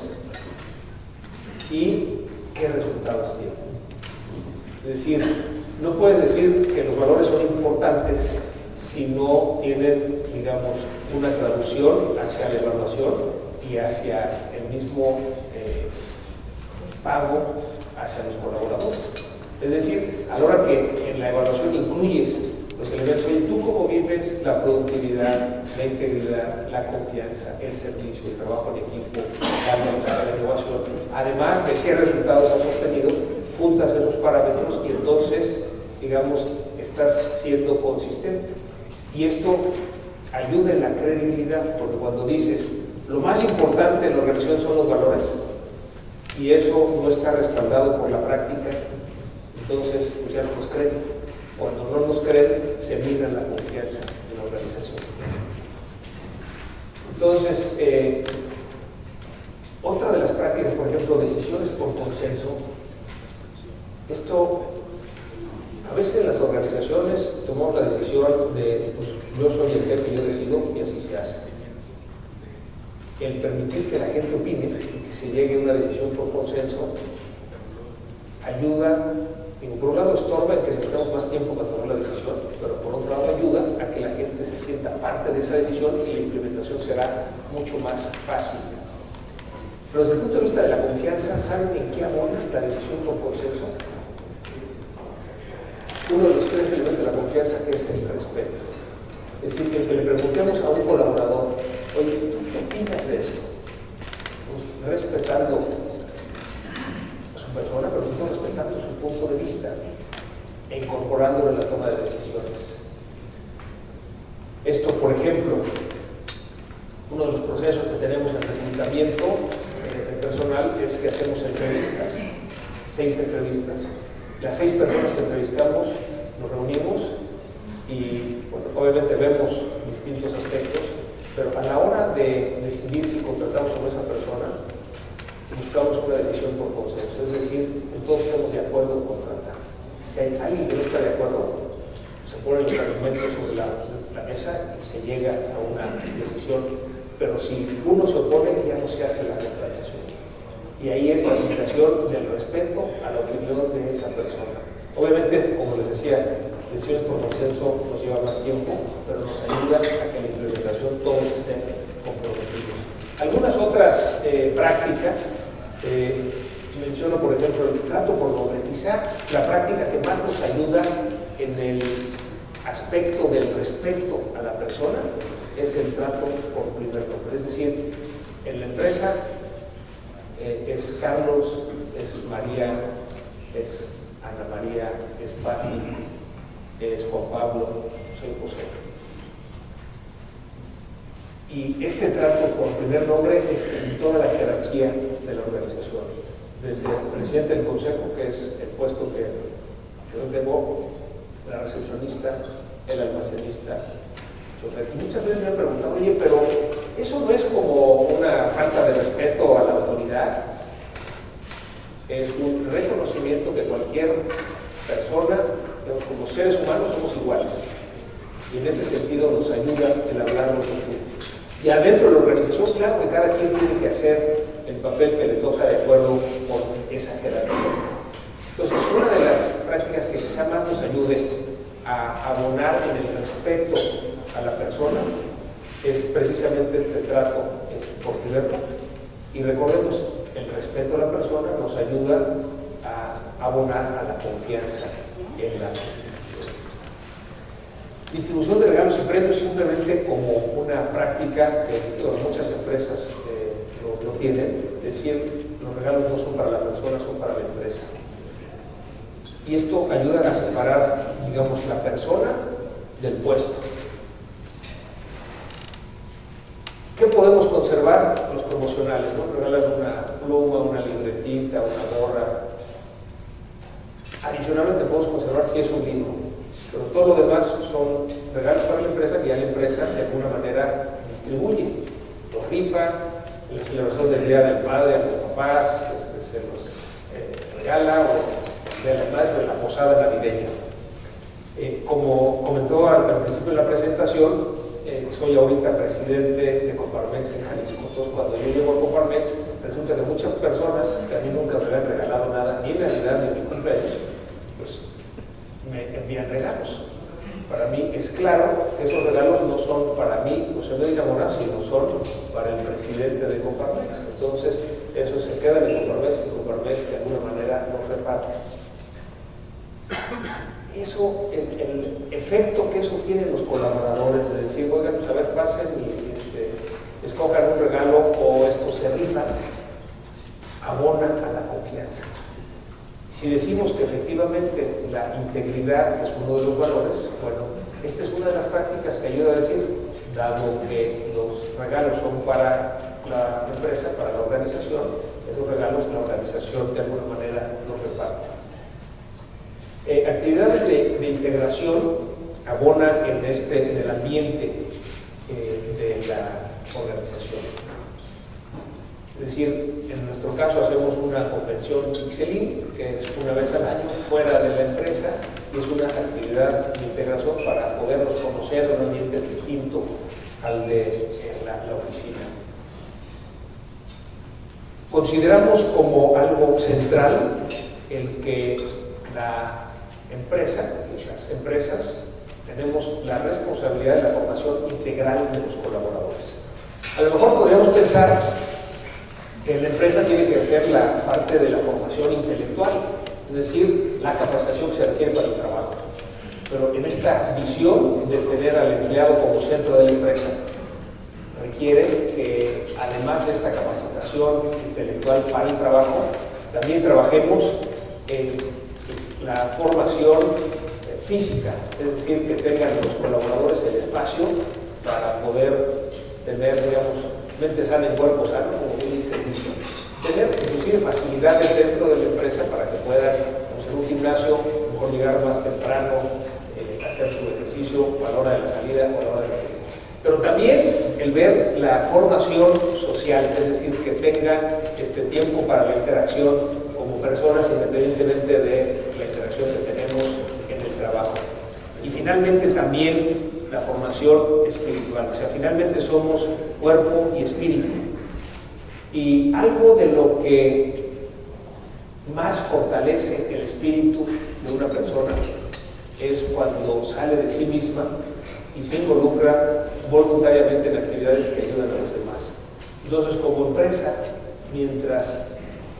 y qué resultados tienen. Es decir, no puedes decir que los valores son importantes si no tienen, digamos, una traducción hacia la evaluación y hacia el mismo pago hacia los colaboradores. Es decir, a la hora que en la evaluación incluyes los elementos, oye, ¿tú cómo vives la productividad, la integridad, la confianza, el servicio, el trabajo en equipo, la innovación? Además de qué resultados has obtenido, juntas esos parámetros y entonces, digamos, estás siendo consistente. Y esto ayuda en la credibilidad, porque cuando dices, lo más importante en la organización son los valores, y eso no está respaldado por la práctica, entonces pues ya no nos creen. Cuando no nos creen, se mina la confianza en la organización. Entonces, Otra de las prácticas, por ejemplo, decisiones por consenso. Esto, a veces en las organizaciones tomamos la decisión de, pues, yo soy el jefe, yo decido, y así se hace. El permitir que la gente opine y que se llegue a una decisión por consenso ayuda, digo, por un lado estorba en que necesitamos más tiempo para tomar la decisión, pero por otro lado ayuda a que la gente se sienta parte de esa decisión y la implementación será mucho más fácil. Pero desde el punto de vista de la confianza, ¿saben en qué abona la decisión por consenso? Uno de los tres elementos de la confianza, que es el respeto. Es decir, que le preguntemos a un colaborador, oye, ¿tú qué opinas de esto? Pues, respetando a su persona, pero sobre todo respetando su punto de vista e incorporándolo en la toma de decisiones. Esto, por ejemplo, uno de los procesos que tenemos en reclutamiento personal es que hacemos entrevistas, 6 entrevistas. Las 6 personas que entrevistamos nos reunimos y, bueno, obviamente vemos distintos aspectos, pero a la hora de decidir si contratamos a esa persona, buscamos una decisión por consenso, es decir, que todos estamos de acuerdo en contratar. Si hay alguien que no está de acuerdo, se ponen los argumentos sobre la mesa y se llega a una decisión, pero si uno se opone, ya no se hace la contratación. Y ahí es la implicación del respeto a la opinión de esa persona. Obviamente, como les decía, decisiones por consenso nos lleva más tiempo, pero nos ayuda a que en la implementación todos estén comprometidos. Algunas otras prácticas, menciono por ejemplo el trato por nombre. Quizá la práctica que más nos ayuda en el aspecto del respeto a la persona es el trato por primer nombre. Es decir, en la empresa es Carlos, es María, es Ana María, es Pati, es Juan Pablo, soy José. Y este trato por primer nombre es en toda la jerarquía de la organización. Desde el presidente del consejo, que es el puesto que yo tengo, la recepcionista, el almacenista, chofer. Y muchas veces me han preguntado, oye, pero ¿eso no es como una falta de respeto a la autoridad? Es un reconocimiento que cualquier persona, digamos, como seres humanos, somos iguales. Y en ese sentido nos ayuda el hablarnos de tú. Y adentro de la organización, claro que cada quien tiene que hacer el papel que le toca de acuerdo con esa jerarquía. Entonces, una de las prácticas que quizá más nos ayude a abonar en el respeto a la persona es precisamente este trato por primer nombre. Y recordemos, el respeto a la persona nos ayuda a abonar a la confianza en la institución. Distribución de regalos y premios simplemente como una práctica que muchas empresas lo tienen, es decir, los regalos no son para la persona, son para la empresa. Y esto ayuda a separar, digamos, la persona del puesto. ¿Qué podemos conservar? Los promocionales, ¿no? Regalan una pluma, una libretita, una gorra. Adicionalmente podemos conservar si es un libro, pero todo lo demás son regalos para la empresa que ya la empresa de alguna manera distribuye. Los rifa, en la celebración del Día del Padre a los papás, se los regala, o de las madres de la posada navideña. Como comentó al principio de la presentación, soy ahorita presidente de Coparmex en Jalisco. Entonces, cuando yo llego a Coparmex, resulta que muchas personas que a mí nunca me habían regalado nada, ni en Navidad ni en mi cumpleaños, pues me envían regalos. Para mí es claro que esos regalos no son para mí, José Medina Mora, sino son para el presidente de Coparmex. Entonces, eso se queda en Coparmex y Coparmex de alguna manera lo reparte. Eso, el efecto que eso tiene en los colaboradores, de decir, oigan, pues a ver, pasen y escojan un regalo o esto se rifan, abona a la confianza. Si decimos que efectivamente la integridad es uno de los valores, bueno, esta es una de las prácticas que ayuda a decir, dado que los regalos son para la empresa, para la organización, esos regalos la organización de alguna manera los reparte. Actividades de integración abona en el ambiente de la organización. Es decir, en nuestro caso hacemos una convención Pixelín, que es una vez al año, fuera de la empresa, y es una actividad de integración para podernos conocer en un ambiente distinto al de la oficina. Consideramos como algo central el que la empresa, las empresas, tenemos la responsabilidad de la formación integral de los colaboradores. A lo mejor podríamos pensar que la empresa tiene que hacer la parte de la formación intelectual, es decir, la capacitación que se requiere para el trabajo. Pero en esta visión de tener al empleado como centro de la empresa, requiere que además de esta capacitación intelectual para el trabajo, también trabajemos en la formación física, es decir, que tengan los colaboradores el espacio para poder tener, digamos, mente sana en cuerpo sano, como bien dice el dicho. Tener inclusive facilidades dentro de la empresa para que puedan, como en un gimnasio, mejor llegar más temprano, hacer su ejercicio a la hora de la salida o a la hora de la salida. Pero también el ver la formación social, es decir, que tengan este tiempo para la interacción como personas independientemente de la interacción que tenemos en el trabajo. Y finalmente también la formación espiritual, o sea, finalmente somos cuerpo y espíritu. Y algo de lo que más fortalece el espíritu de una persona es cuando sale de sí misma y se involucra voluntariamente en actividades que ayudan a los demás. Entonces, como empresa, mientras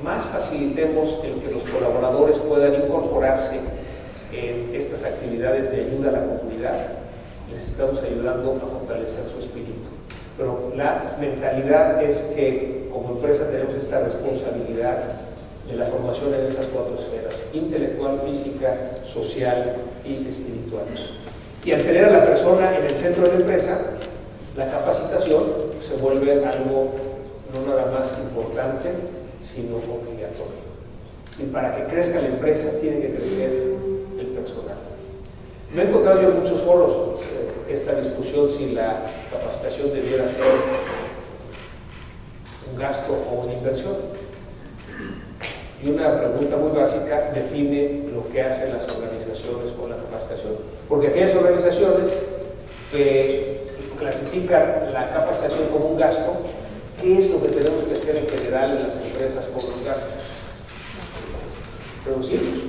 más facilitemos el que los colaboradores puedan incorporarse en estas actividades de ayuda a la comunidad, les estamos ayudando a fortalecer su espíritu. Pero la mentalidad es que como empresa tenemos esta responsabilidad de la formación en estas 4 esferas: intelectual, física, social y espiritual. Y al tener a la persona en el centro de la empresa, la capacitación se vuelve algo no nada más importante, sino obligatorio. Y para que crezca la empresa, tiene que crecer el personal. No he encontrado yo en muchos foros esta discusión si la capacitación debiera ser un gasto o una inversión. Y una pregunta muy básica define lo que hacen las organizaciones con la capacitación. Porque aquellas organizaciones que clasifican la capacitación como un gasto, ¿qué es lo que tenemos que hacer en general en las empresas con los gastos? Reducirlos.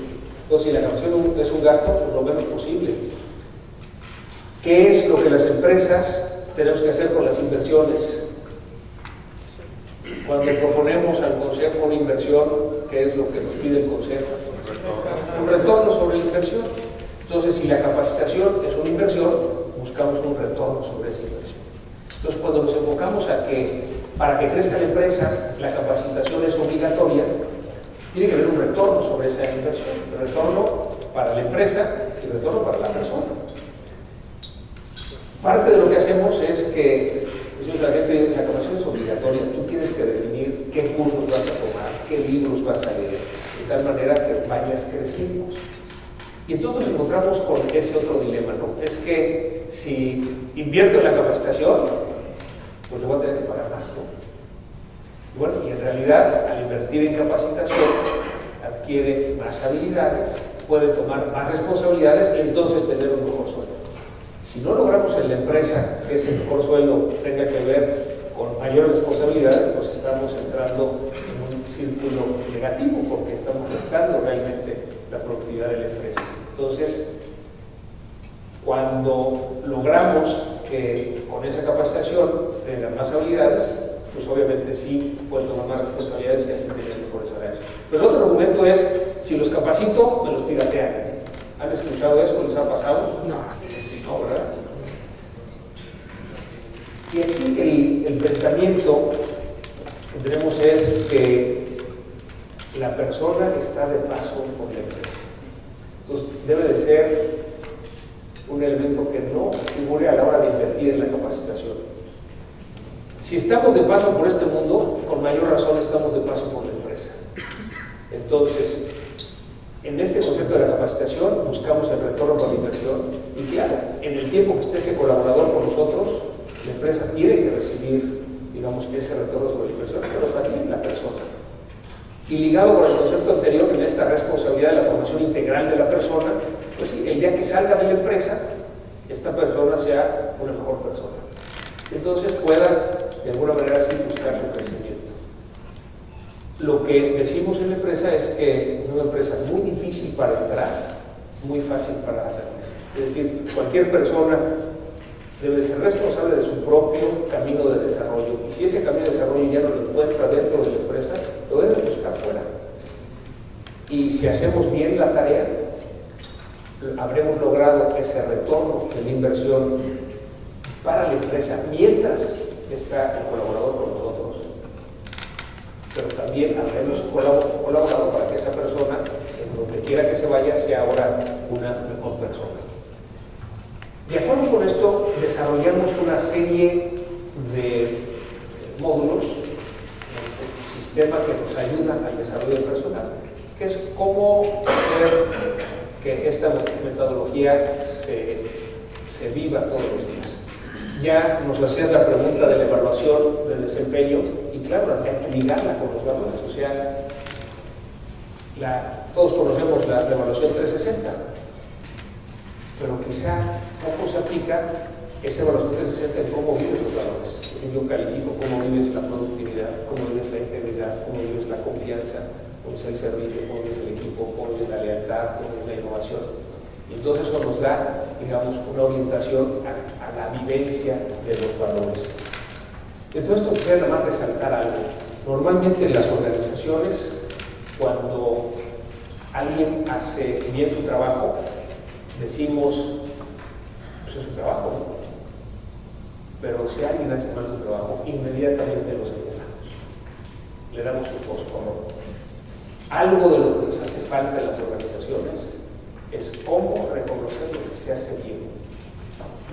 Entonces, si la capacitación es un gasto, pues lo menos posible. ¿Qué es lo que las empresas tenemos que hacer con las inversiones? Cuando proponemos al Consejo una inversión, ¿qué es lo que nos pide el Consejo? Un retorno sobre la inversión. Entonces, si la capacitación es una inversión, buscamos un retorno sobre esa inversión. Entonces, cuando nos enfocamos a que para que crezca la empresa, la capacitación es obligatoria, tiene que haber un retorno sobre esa inversión. El retorno para la empresa y el retorno para la persona. Parte de lo que hacemos es que, decimos a la gente, la capacitación es obligatoria, tú tienes que definir qué cursos vas a tomar, qué libros vas a leer, de tal manera que vayas creciendo. Y entonces nos encontramos con ese otro dilema, ¿no? Es que si invierto en la capacitación, pues le voy a tener que pagar más, ¿no? Y bueno, y en realidad, al invertir en capacitación, adquiere más habilidades, puede tomar más responsabilidades y entonces tener un mejor sueldo. Si no logramos en la empresa que ese mejor sueldo tenga que ver con mayores responsabilidades, pues estamos entrando en un círculo negativo porque estamos restando realmente la productividad de la empresa. Entonces, cuando logramos que con esa capacitación tengan más habilidades, pues obviamente sí pueden tomar más responsabilidades y así tener mejores salarios. Pero el otro argumento es, si los capacito, me los piratean. ¿Han escuchado eso? ¿Les ha pasado? No, ¿verdad? Y aquí el pensamiento que tenemos es que la persona está de paso por la empresa. Entonces debe de ser un elemento que no figure a la hora de invertir en la capacitación. Si estamos de paso por este mundo, con mayor razón estamos de paso por la empresa. Entonces, en este concepto de la capacitación buscamos el retorno para la inversión y claro, en el tiempo que esté ese colaborador con nosotros, la empresa tiene que recibir digamos, ese retorno sobre la inversión, pero también la persona. Y ligado con el concepto anterior, en esta responsabilidad de la formación integral de la persona, pues sí, el día que salga de la empresa, esta persona sea una mejor persona. Entonces pueda, de alguna manera, sí buscar su crecimiento. Lo que decimos en la empresa es que es una empresa muy difícil para entrar, muy fácil para hacerlo. Es decir, cualquier persona debe ser responsable de su propio camino de desarrollo. Y si ese camino de desarrollo ya no lo encuentra dentro de la empresa, lo debe buscar fuera. Y si hacemos bien la tarea, habremos logrado ese retorno de la inversión para la empresa mientras está el colaborador con nosotros. Pero también habremos colaborado para que esa persona, en donde quiera que se vaya, sea ahora una mejor persona. De acuerdo con esto, desarrollamos una serie de módulos, un sistema que nos ayuda al desarrollo personal, que es cómo hacer que esta metodología se viva todos los días. Ya nos hacías la pregunta de la evaluación del desempeño, y claro, hay que ligarla con los valores. O sea, todos conocemos la evaluación 360, pero quizá poco se aplica esa evaluación 360 en cómo vives los valores. Es decir, yo califico cómo vives la productividad, cómo vives la integridad, cómo vives la confianza, cómo es el servicio, cómo vives el equipo, cómo vives la lealtad, cómo vives la innovación. Y entonces eso nos da, digamos, una orientación a la vivencia de los valores. Entonces esto quisiera nada más resaltar algo. Normalmente en las organizaciones, cuando alguien hace bien su trabajo, decimos, pues es su trabajo, ¿no? Pero si alguien hace mal su trabajo, inmediatamente lo señalamos. Le damos un foscoro. Algo de lo que nos hace falta en las organizaciones es cómo reconocer lo que se hace bien.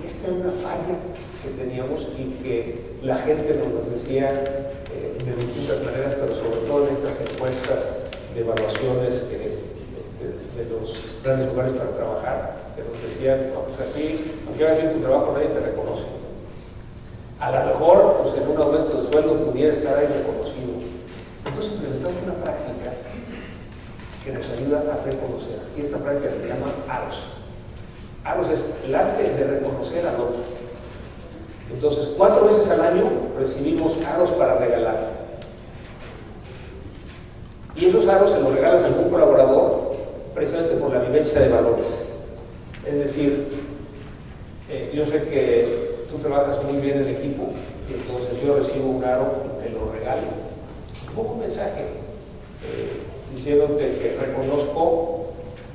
Y esta es una falla que teníamos y que la gente nos decía de distintas maneras, pero sobre todo en estas encuestas de evaluaciones de los grandes lugares para trabajar, que nos decían, no, pues aquí, aunque hagas bien tu trabajo, nadie te reconoce. A lo mejor, pues en un aumento de sueldo pudiera estar ahí reconocido. Entonces implementamos una práctica que nos ayuda a reconocer. Y esta práctica se llama AROS. AROS es el arte de reconocer al otro. Entonces, 4 veces al año recibimos AROS para regalar. Y esos AROS se los regalas a algún colaborador precisamente por la vivencia de valores. Es decir, yo sé que tú trabajas muy bien en equipo y entonces yo recibo un ARO y te lo regalo. Pongo un mensaje diciéndote que reconozco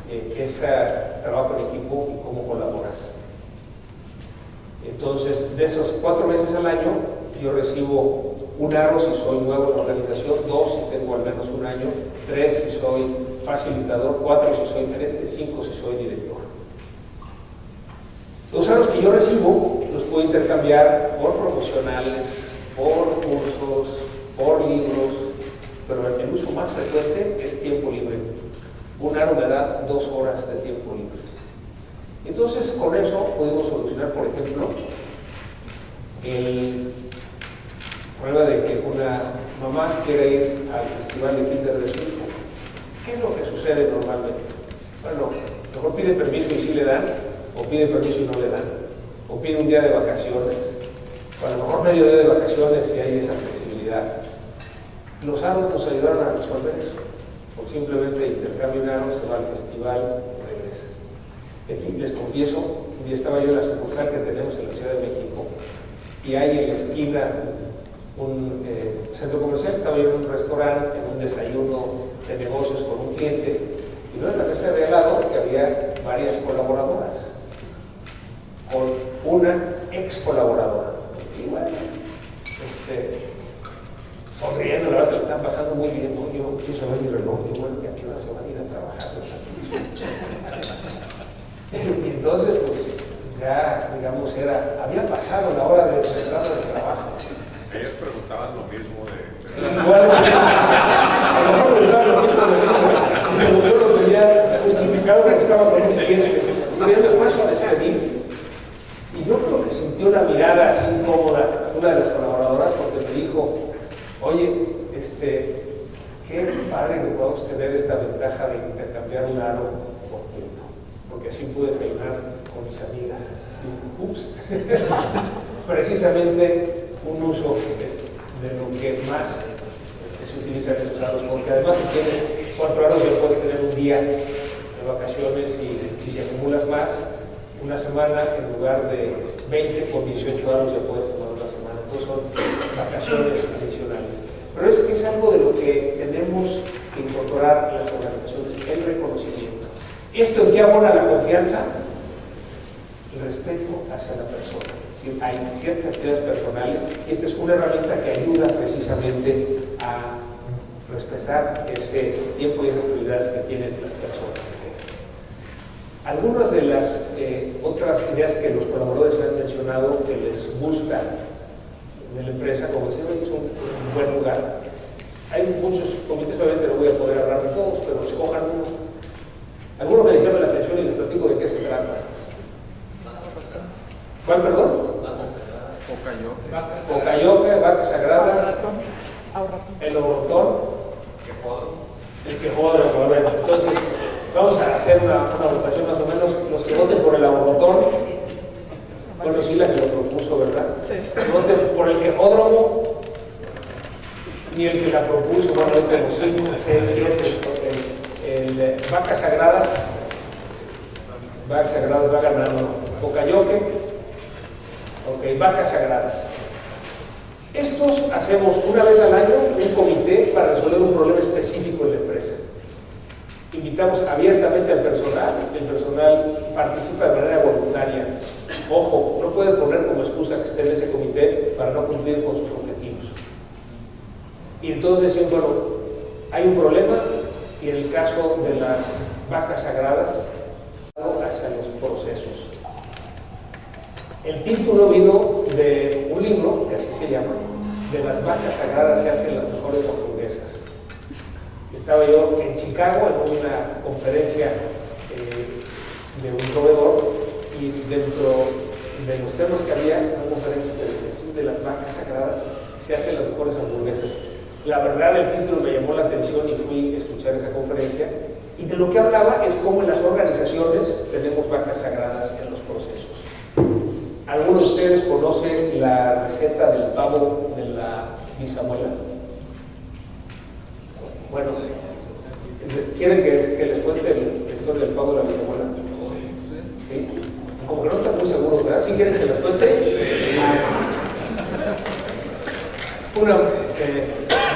ese trabajo en equipo y cómo colaboras. Entonces, de esos 4 veces al año, yo recibo un ARO si soy nuevo en la organización, 2 si tengo al menos un año, 3 si soy facilitador, 4 si soy gerente, 5 si soy director. Los AROS que yo recibo los puedo intercambiar por promocionales, por cursos, por libros, pero el uso más frecuente es tiempo libre. Un ARO me da 2 horas de tiempo libre. Entonces, con eso podemos solucionar, por ejemplo, el problema de que una mamá quiere ir al festival de kinder de su hijo. ¿Qué es lo que sucede normalmente? Bueno, mejor pide permiso y sí le dan, o pide permiso y no le dan, o pide un día de vacaciones, o a lo mejor medio día de vacaciones si hay esa flexibilidad. Los AROS nos ayudaron a resolver eso, o simplemente intercambio un ARO, se va al festival, regresa. Aquí les confieso, un día estaba yo en la sucursal que tenemos en la Ciudad de México, y hay en la esquina un centro comercial, estaba yo en un restaurante, en un desayuno de negocios con un cliente, y luego en la mesa de al lado que había varias colaboradoras, con una ex colaboradora. Y bueno, sonriendo, la verdad se le están pasando muy bien, ¿no? Yo quiso ver mi reloj, y bueno, que aquí no se van a ir a trabajar. Y entonces, pues, ya, digamos, había pasado la hora de entrada del trabajo. Ellos preguntaban lo mismo Igual, a lo mejor preguntaban lo mismo de mí, y se volvió lo tenía justificado que estaba con un cliente. Y yo me paso a despedir. Y yo creo que sintió una mirada así incómoda una de las colaboradoras, porque me me dijo, oye, qué padre que podamos tener esta ventaja de intercambiar un aro por tiempo, porque así pude desayunar con mis amigas. Y, ups, precisamente un uso de lo que más se utiliza en los aros, porque además si tienes 4 aros ya puedes tener un día de vacaciones y si acumulas más, una semana en lugar de 20 con 18 aros ya puedes tomar una semana, entonces son vacaciones adicionales. Pero es algo de lo que tenemos que incorporar en las organizaciones, el reconocimiento. ¿Esto en qué abona la confianza? El respeto hacia la persona. Es decir, hay ciertas actividades personales y esta es una herramienta que ayuda precisamente a respetar ese tiempo y esas prioridades que tienen las personas. Algunas de las otras ideas que los colaboradores han mencionado que les gusta de la empresa, como decía, es un buen lugar. Hay muchos comités, obviamente no voy a poder hablar de todos, pero escojan uno. Algunos me les llaman la atención y les platico de qué se trata. ¿Cuál, perdón? Pocayoke, vacas sagradas, el obrotón, el quejódromo. Bueno, entonces vamos a hacer una votación más o menos. Los que voten por el obrotón, bueno, sí, la que lo propuso, ¿verdad? Sí. Voten por el quejódromo, ni el que la propuso, bueno, yo tengo 5, 6, 7, el vacas sagradas va ganando. Pocayoke, ok, vacas sagradas. Estos hacemos una vez al año un comité para resolver un problema específico en la empresa. Invitamos abiertamente al personal, el personal participa de manera voluntaria. Ojo, no puede poner como excusa que esté en ese comité para no cumplir con sus objetivos. Y entonces decimos, bueno, hay un problema y en el caso de las vacas sagradas, hacia los procesos. El título vino de un libro, que así se llama, de las vacas sagradas se hacen las mejores hamburguesas. Estaba yo en Chicago en una conferencia de un proveedor y dentro de los temas que había, una conferencia que decía, sí, de las vacas sagradas se hacen las mejores hamburguesas. La verdad, el título me llamó la atención y fui a escuchar esa conferencia. Y de lo que hablaba es cómo en las organizaciones tenemos vacas sagradas en los procesos. ¿Algunos de ustedes conocen la receta del pavo de la bisabuela? Bueno, ¿quieren que les cuente la historia del pavo de la bisabuela? ¿Sí? Como que no están muy seguros, ¿verdad? ¿Sí quieren que se las cuente? Sí. Una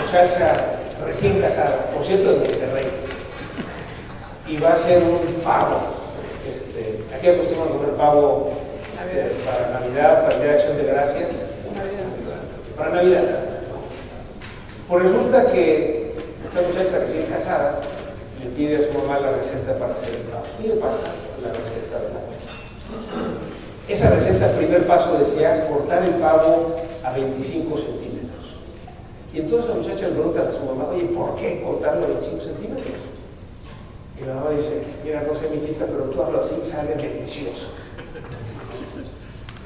muchacha recién casada, por cierto, de Monterrey, y va a hacer un pavo. Aquí acostumbran a comer pavo para Navidad, para el Día de Acción de Gracias. Para Navidad. Pues resulta que esta muchacha recién casada le pide a su mamá la receta para hacer el pavo y le pasa la receta de la abuela. Esa receta, el primer paso decía cortar el pavo a 25 centímetros. Y entonces la muchacha le pregunta a su mamá, oye, ¿por qué cortarlo a 25 centímetros? Y la mamá dice, mira, no sé, mijita, pero tú hablas así, sale delicioso.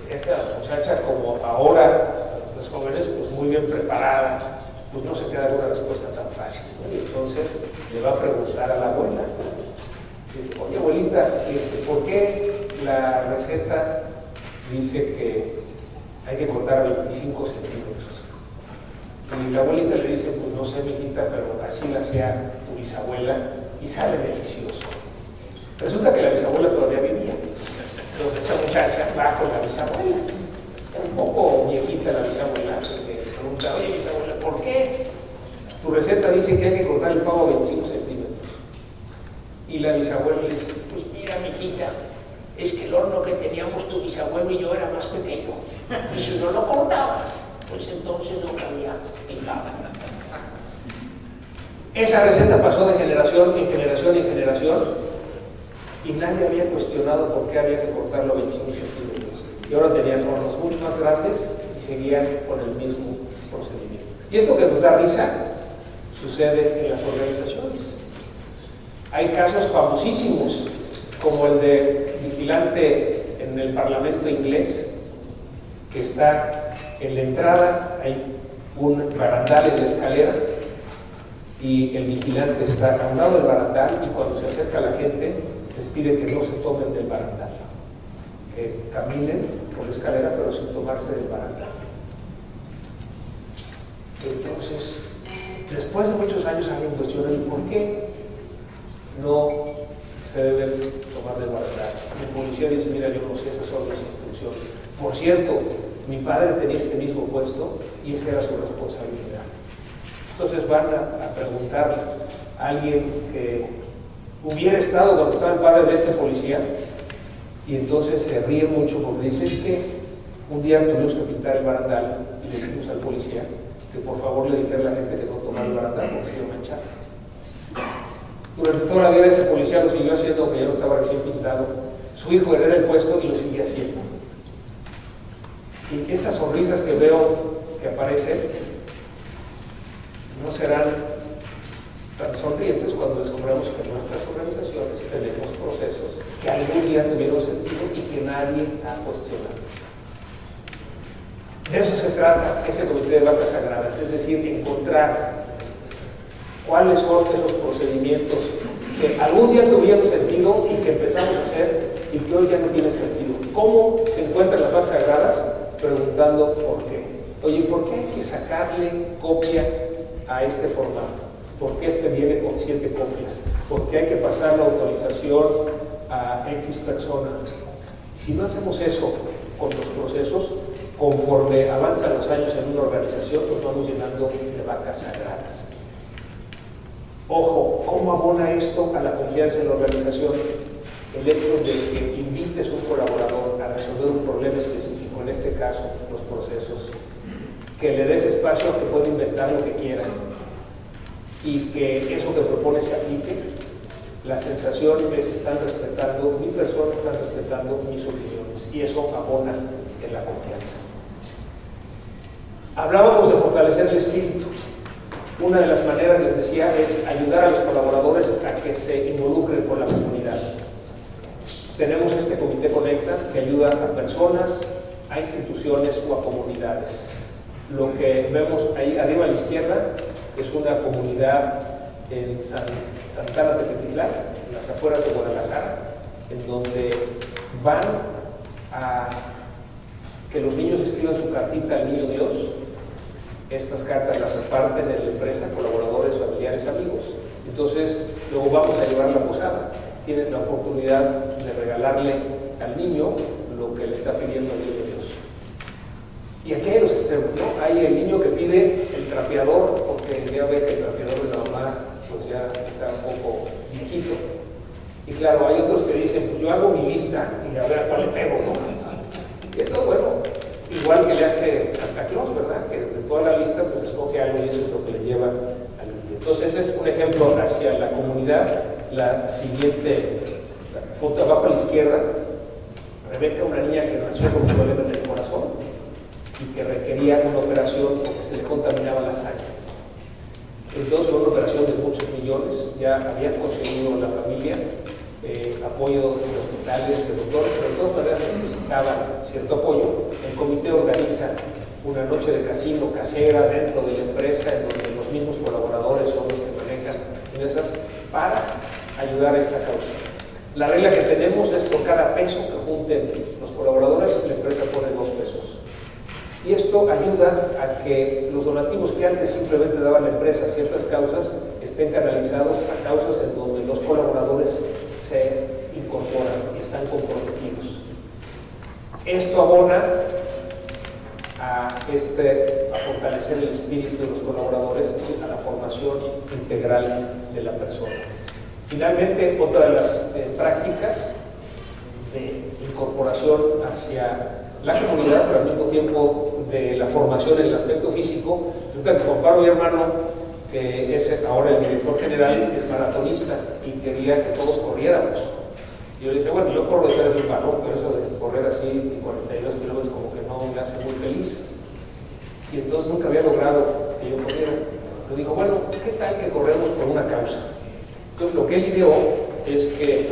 Esta muchacha, como ahora los jóvenes, pues muy bien preparada, pues no se queda con una respuesta tan fácil, ¿no? Y entonces le va a preguntar a la abuela. Dice, oye, abuelita, ¿por qué la receta dice que hay que cortar 25 centímetros? Y la abuelita le dice, pues no sé, mijita, pero así la hacía tu bisabuela y sale delicioso. Resulta que la bisabuela todavía vivía. Entonces esta muchacha va con la bisabuela. Era un poco viejita la bisabuela, que pregunta, oye, bisabuela, ¿por qué tu receta dice que hay que cortar el pavo a 25 centímetros? Y la bisabuela le dice, pues mira, mijita, es que el horno que teníamos tu bisabuelo y yo era más pequeño. Y si no lo cortaba, pues entonces no cabía el pavo. Esa receta pasó de generación en generación en generación y nadie había cuestionado por qué había que cortarlo a 25 centímetros. Y ahora tenían hornos mucho más grandes y seguían con el mismo procedimiento. Y esto que nos da risa sucede en las organizaciones. Hay casos famosísimos, como el de vigilante en el Parlamento inglés, que está en la entrada, hay un barandal en la escalera y el vigilante está a un lado del barandal y cuando se acerca a la gente les pide que no se tomen del barandal, que caminen por la escalera pero sin tomarse del barandal. Entonces, después de muchos años alguien cuestiona por qué no se deben tomar del barandal. El policía dice, mira, yo no sé, esas son las instrucciones. Por cierto, mi padre tenía este mismo puesto y esa era su responsabilidad. Entonces van a preguntarle a alguien que hubiera estado cuando estaba el padre de este policía y entonces se ríe mucho porque dice, es que un día tuvimos que pintar el barandal y le dijimos al policía que por favor le dijera a la gente que no tomara el barandal porque se iba a manchar. Durante toda la vida ese policía lo siguió haciendo, aunque ya no estaba recién pintado. Su hijo heredó el puesto y lo seguía haciendo. Y estas sonrisas que veo que aparecen no serán tan sonrientes cuando descubramos que en nuestras organizaciones tenemos procesos que algún día tuvieron sentido y que nadie ha cuestionado. De eso se trata ese comité de vacas sagradas, es decir, encontrar cuáles son esos procedimientos que algún día tuvieron sentido y que empezamos a hacer y que hoy ya no tienen sentido. ¿Cómo se encuentran las vacas sagradas? Preguntando por qué. Oye, ¿por qué hay que sacarle copia a este formato? ¿Por qué este viene con 7 copias? ¿Por qué hay que pasar la autorización a X persona? Si no hacemos eso con los procesos, conforme avanzan los años en una organización, nos vamos llenando de vacas sagradas. Ojo, ¿cómo abona esto a la confianza en la organización? El hecho de que invites a un colaborador a resolver un problema específico, en este caso, los procesos, que le des espacio a que pueda inventar lo que quiera y que eso que propone se aplique, la sensación es que están respetando mi persona, están respetando mis opiniones y eso abona en la confianza. Hablábamos de fortalecer el espíritu. Una de las maneras, les decía, es ayudar a los colaboradores a que se involucren con la comunidad. Tenemos este Comité Conecta que ayuda a personas, a instituciones o a comunidades. Lo que vemos ahí arriba a la izquierda es una comunidad en Santana Tepetitlán, en las afueras de Guadalajara, en donde van a que los niños escriban su cartita al Niño Dios. Estas cartas las reparten en la empresa, colaboradores, familiares, amigos. Entonces, luego vamos a llevar la posada. Tienes la oportunidad de regalarle al niño lo que le está pidiendo al Niño Dios. Y aquí hay los extremos, ¿no? Hay el niño que pide el trapeador, porque ya ve que el trapeador de la mamá pues ya está un poco viejito. Y claro, hay otros que dicen, pues yo hago mi lista y a ver a cuál le pego, ¿no? Y entonces, bueno, igual que le hace Santa Claus, ¿verdad? Que de toda la lista pues escoge algo y eso es lo que le lleva al niño. Entonces ese es un ejemplo hacia la comunidad. La siguiente foto abajo a la izquierda, Rebeca, una niña que nació con un problema en el corazón y que requería una operación porque se le contaminaba la sangre. Entonces fue una operación de muchos millones, ya había conseguido la familia apoyo de hospitales, de doctores, pero de todas maneras necesitaban cierto apoyo. El comité organiza una noche de casino casera dentro de la empresa en donde los mismos colaboradores son los que manejan mesas para ayudar a esta causa. La regla que tenemos es por cada peso que junten los colaboradores, la empresa pone 2 pesos. Y esto ayuda a que los donativos que antes simplemente daban la empresa a ciertas causas estén canalizados a causas en donde los colaboradores se incorporan y están comprometidos. Esto abona a fortalecer el espíritu de los colaboradores, es decir, a la formación integral de la persona. Finalmente, otra de las prácticas de incorporación hacia la comunidad, pero al mismo tiempo de la formación en el aspecto físico, resulta que Juan Pablo, mi hermano, que es ahora el director general, es maratonista y quería que todos corriéramos. Y yo le dije, bueno, yo corro detrás de un balón, pero eso de correr así 42 kilómetros como que no me hace muy feliz. Y entonces nunca había logrado que yo corriera. Le digo, bueno, ¿qué tal que corremos por una causa? Entonces lo que él ideó es que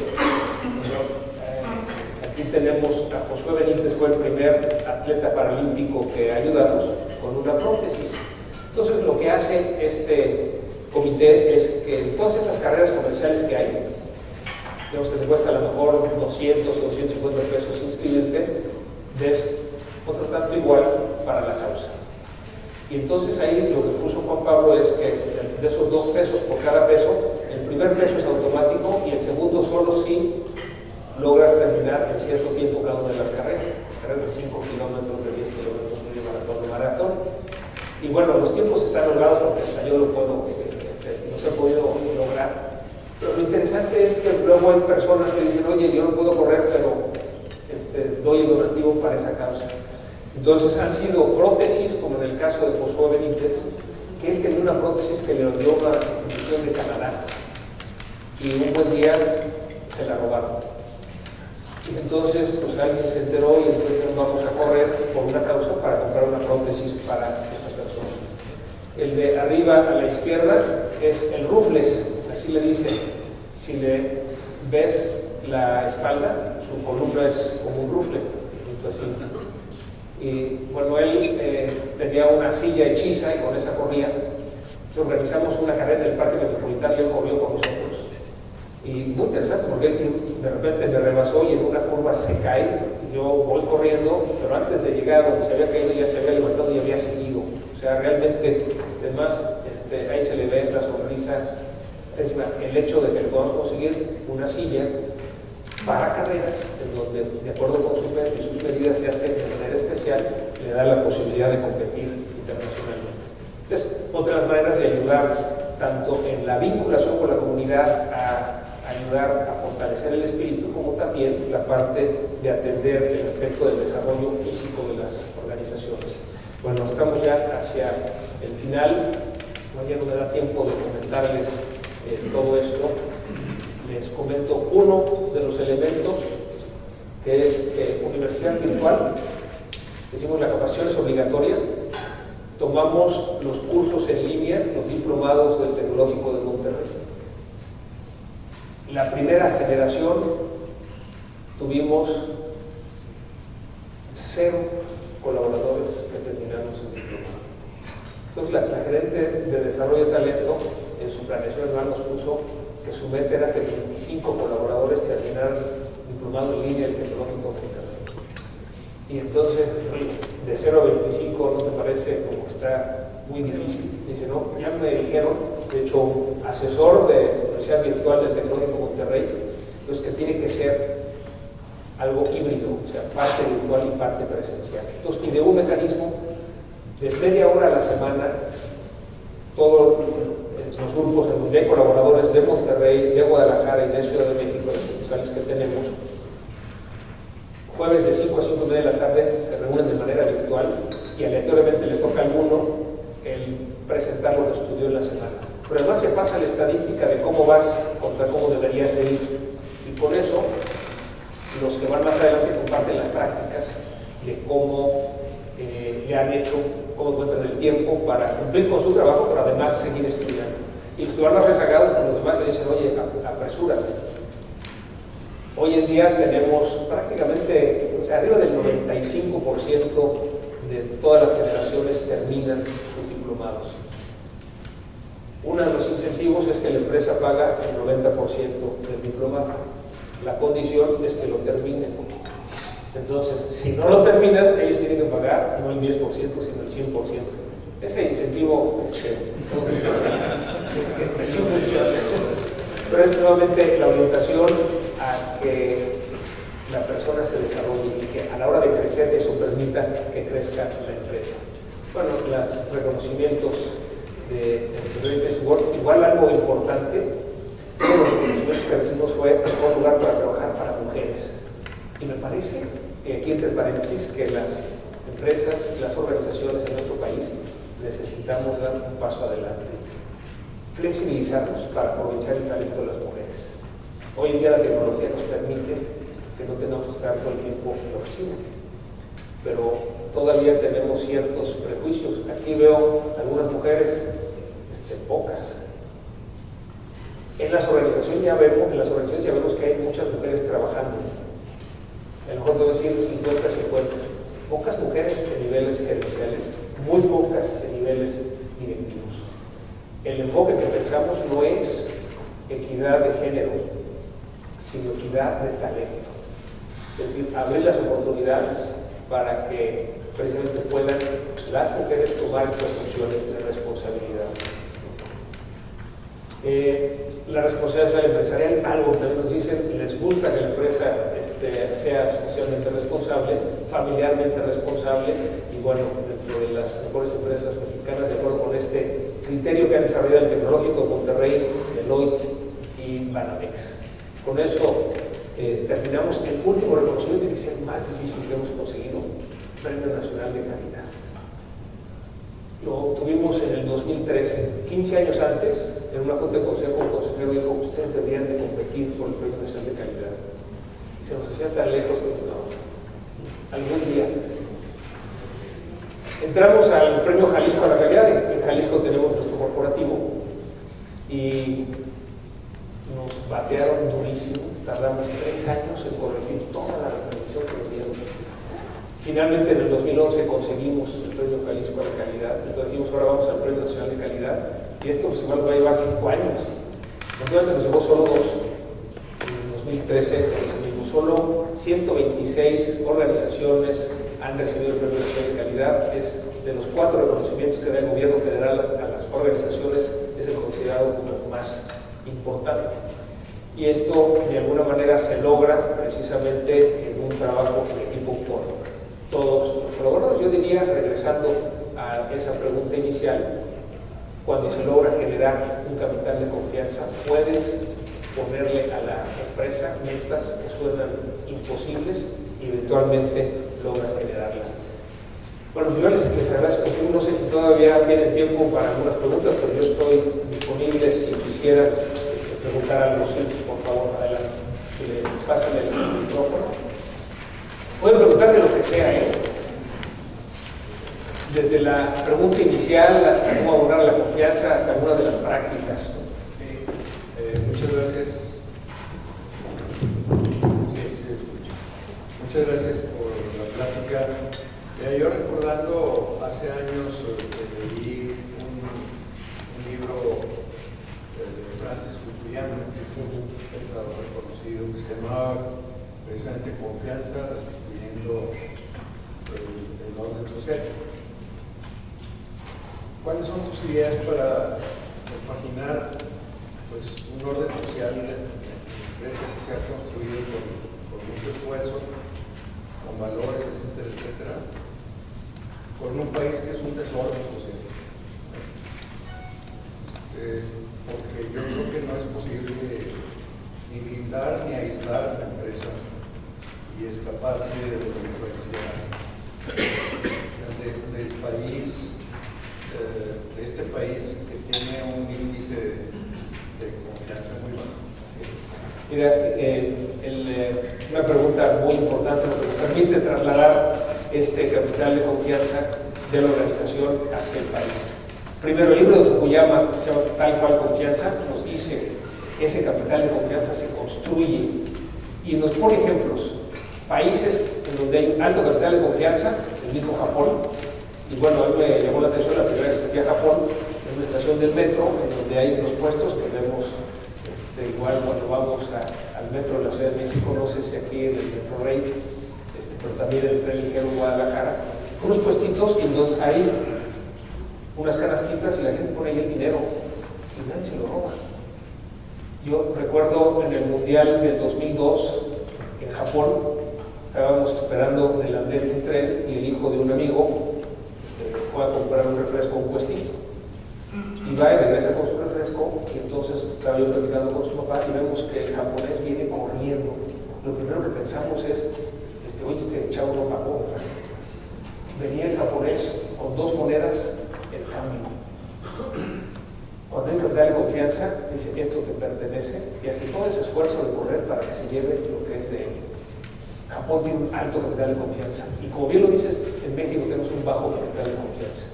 aquí tenemos a Josué Benítez, fue el primer atleta paralímpico que ayudamos con una prótesis. Entonces, lo que hace este comité es que en todas estas carreras comerciales que hay, digamos que te cuesta a lo mejor 200 o 250 pesos inscribirte, des otro tanto igual para la causa. Y entonces ahí lo que puso Juan Pablo es que de esos 2 pesos por cada peso, el primer peso es automático y el segundo solo si logras terminar en cierto tiempo cada una de las carreras de 5 kilómetros, de 10 kilómetros, medio maratón, de maratón. Y bueno, los tiempos están holgados porque hasta yo lo puedo, no se ha podido lograr. Pero lo interesante es que luego hay personas que dicen, oye, yo no puedo correr, pero doy el donativo para esa causa. Entonces han sido prótesis, como en el caso de Josué Benítez, que él tenía una prótesis que le dio una institución de Canadá y un buen día se la robaron. Y entonces pues alguien se enteró y entonces vamos a correr por una causa para comprar una prótesis para esas personas. El de arriba a la izquierda es el roofless, así le dicen. Si le ves la espalda, su columna es como un rufle, justo así. Y bueno, él tenía una silla hechiza y con esa corría. Entonces organizamos una carrera en el Parque Metropolitano y él corrió con nosotros. Y muy interesante porque él de repente me rebasó y en una curva se cae. Y yo voy corriendo, pero antes de llegar a donde se había caído ya se había levantado y había seguido. O sea, realmente, además, ahí se le ve la sonrisa. Es el hecho de que le podamos conseguir una silla para carreras, en donde, de acuerdo con su peso y sus medidas, se hace de manera especial, le da la posibilidad de competir internacionalmente. Entonces, otra de las maneras de ayudar, tanto en la vinculación con la comunidad, a ayudar a fortalecer el espíritu, como también la parte de atender el aspecto del desarrollo físico de las organizaciones. Bueno, estamos ya hacia el final, ya no me da tiempo de comentarles todo esto. Les comento uno de los elementos, que es universidad virtual. Decimos la capacitación es obligatoria. Tomamos los cursos en línea, los diplomados del Tecnológico de Monterrey. La primera generación tuvimos 0 colaboradores que terminamos el diplomado. Entonces la gerente de desarrollo de talento en su planeación anual nos puso que su meta era que 25 colaboradores terminaran diplomado en línea del Tecnológico de Monterrey. Y entonces, de 0 a 25, ¿no te parece como que está muy difícil? Dice, no, ya me dijeron, de hecho, un asesor de Universidad Virtual del Tecnológico de Monterrey, pues que tiene que ser algo híbrido, o sea, parte virtual y parte presencial. Entonces, y de un mecanismo de media hora a la semana, todos los grupos en donde hay colaboradores de Monterrey, de Guadalajara y de Ciudad de México, las sucursales que tenemos, jueves de 5 a 5 y media de la tarde se reúnen de manera virtual y aleatoriamente le toca a alguno el presentar lo que estudió en la semana. Pero además se pasa la estadística de cómo vas contra cómo deberías de ir. Y con eso, los que van más adelante comparten las prácticas de cómo le han hecho, cómo encuentran el tiempo para cumplir con su trabajo, pero además seguir estudiando. Y los que van más rezagados, con los demás le dicen, oye, apresúrate. Hoy en día tenemos prácticamente, o sea, arriba del 95% de todas las generaciones terminan sus diplomados. Uno de los incentivos es que la empresa paga el 90% del diplomado. La condición es que lo terminen. Entonces, si no lo terminan, ellos tienen que pagar no el 10%, sino el 100%. Ese incentivo que sí funciona. Pero es nuevamente la orientación a que la persona se desarrolle y que a la hora de crecer eso permita que crezca la empresa. Bueno, los reconocimientos de Greatest Work, igual algo importante, uno de los reconocimientos que recibimos fue el mejor lugar para trabajar para mujeres. Y me parece que aquí entre paréntesis que las empresas y las organizaciones en nuestro país necesitamos dar un paso adelante, flexibilizarnos para aprovechar el talento de las mujeres. Hoy en día la tecnología nos permite que no tengamos que estar todo el tiempo en la oficina, pero todavía tenemos ciertos prejuicios. Aquí veo algunas mujeres, pocas. En las organizaciones ya vemos que hay muchas mujeres trabajando. A lo mejor debo decir 50-50. Pocas mujeres en niveles gerenciales, muy pocas de niveles directivos. El enfoque que pensamos no es equidad de género, sino equidad de talento. Es decir, abrir las oportunidades para que precisamente puedan las mujeres tomar estas funciones de responsabilidad. La responsabilidad social empresarial, algo que nos dicen, les gusta que la empresa sea socialmente responsable, familiarmente responsable, y bueno, dentro de las mejores empresas mexicanas, de acuerdo con este criterio que ha desarrollado el Tecnológico de Monterrey, Deloitte y Banamex. Con eso terminamos el último reconocimiento, que es el más difícil que hemos conseguido, Premio Nacional de Calidad. Lo tuvimos en el 2013, 15 años antes, en una junta de consejo, el consejero dijo: ustedes deberían de competir por el Premio Nacional de Calidad. Y se nos hacía tan lejos, no, algún día. Entramos al Premio Jalisco a la Calidad. En Jalisco tenemos nuestro corporativo y nos batearon durísimo. Tardamos 3 años en corregir toda la retransmisión que nos dieron. Finalmente, en el 2011 conseguimos el Premio Jalisco a la Calidad. Entonces dijimos: ahora vamos al Premio Nacional de Calidad. Y esto pues igual va a llevar 5 años. Naturalmente nos llevó solo 2. En 2013 recibimos solo 126 organizaciones han recibido el Premio Nacional de Calidad. Es de los 4 reconocimientos que da el gobierno federal a las organizaciones, es el considerado como el más importante. Y esto de alguna manera se logra precisamente en un trabajo en equipo con todos los colaboradores. Yo diría, regresando a esa pregunta inicial, cuando se logra generar un capital de confianza, puedes ponerle a la empresa metas que suenan imposibles y eventualmente logras generarlas. Bueno, yo les agradezco. No sé si todavía tienen tiempo para algunas preguntas, pero yo estoy disponible si quisieran preguntar algo. Sí, por favor, adelante. Si le pasan el micrófono. Pueden preguntar de lo que sea, desde la pregunta inicial hasta cómo abordar la confianza, hasta alguna de las prácticas. Sí, muchas gracias. Muchas gracias por la plática. Yo recordando hace años leí un libro de Francis Fukuyama, que es un pensador reconocido, que se llamaba precisamente Confianza restituyendo el orden social. ¿Cuáles son tus ideas para imaginar pues, un orden social que se ha construido con mucho esfuerzo, con valores, etcétera, etcétera, con un país que es un desorden social? Porque yo creo que no es posible ni blindar ni aislar la empresa y escaparse de la influencia del país, de este país que tiene un índice de confianza muy bajo. ¿Sí? Mira, una pregunta muy importante, lo que nos permite trasladar este capital de confianza de la organización hacia el país. Primero, el libro de Fukuyama, que se llama Tal cual confianza, nos dice que ese capital de confianza se construye y nos pone ejemplos. Países en donde hay un alto capital de confianza, el mismo Japón. Y bueno, a mí me llamó la atención la primera vez que fui a Japón, en una estación del metro, en donde hay unos puestos que vemos igual cuando vamos al metro de la Ciudad de México, no sé si aquí en el Metro Rey, pero también en el tren ligero Guadalajara, unos puestitos y entonces hay unas canastitas y la gente pone ahí el dinero y nadie se lo roba. Yo recuerdo en el Mundial del 2002 en Japón, estábamos esperando en el andén un tren y el hijo de un amigo fue a comprar un refresco a un puestito y va y regresa con su refresco y entonces estaba yo platicando con su papá y vemos que el japonés viene corriendo. Lo primero que pensamos es, oye, este chavo no pagó. Venía el japonés con 2 monedas el cambio. Cuando hay capital de confianza, dice, esto te pertenece, y hace todo ese esfuerzo de correr para que se lleve lo que es de él. Japón tiene un alto capital de confianza, y como bien lo dices, en México tenemos un bajo capital de confianza.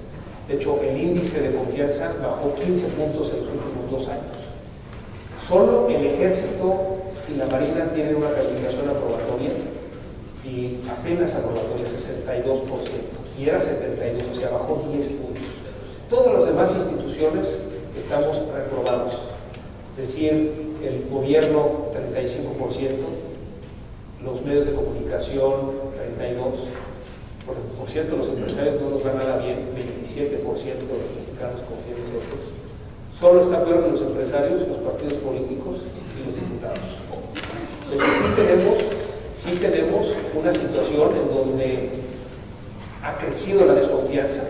De hecho, el índice de confianza bajó 15 puntos en los últimos 2 años. Solo el Ejército y la Marina tienen una calificación aprobatoria, y apenas aprobatoria, 62%. y era 72, o sea, bajó 10 puntos. Todas las demás instituciones estamos reprobados. Es decir, el gobierno 35%, los medios de comunicación 32%, por cierto, los empresarios no nos van nada bien, 27% de los mexicanos confían en nosotros. Solo está peor que los empresarios, los partidos políticos y los diputados. Entonces sí tenemos una situación en donde ha crecido la desconfianza.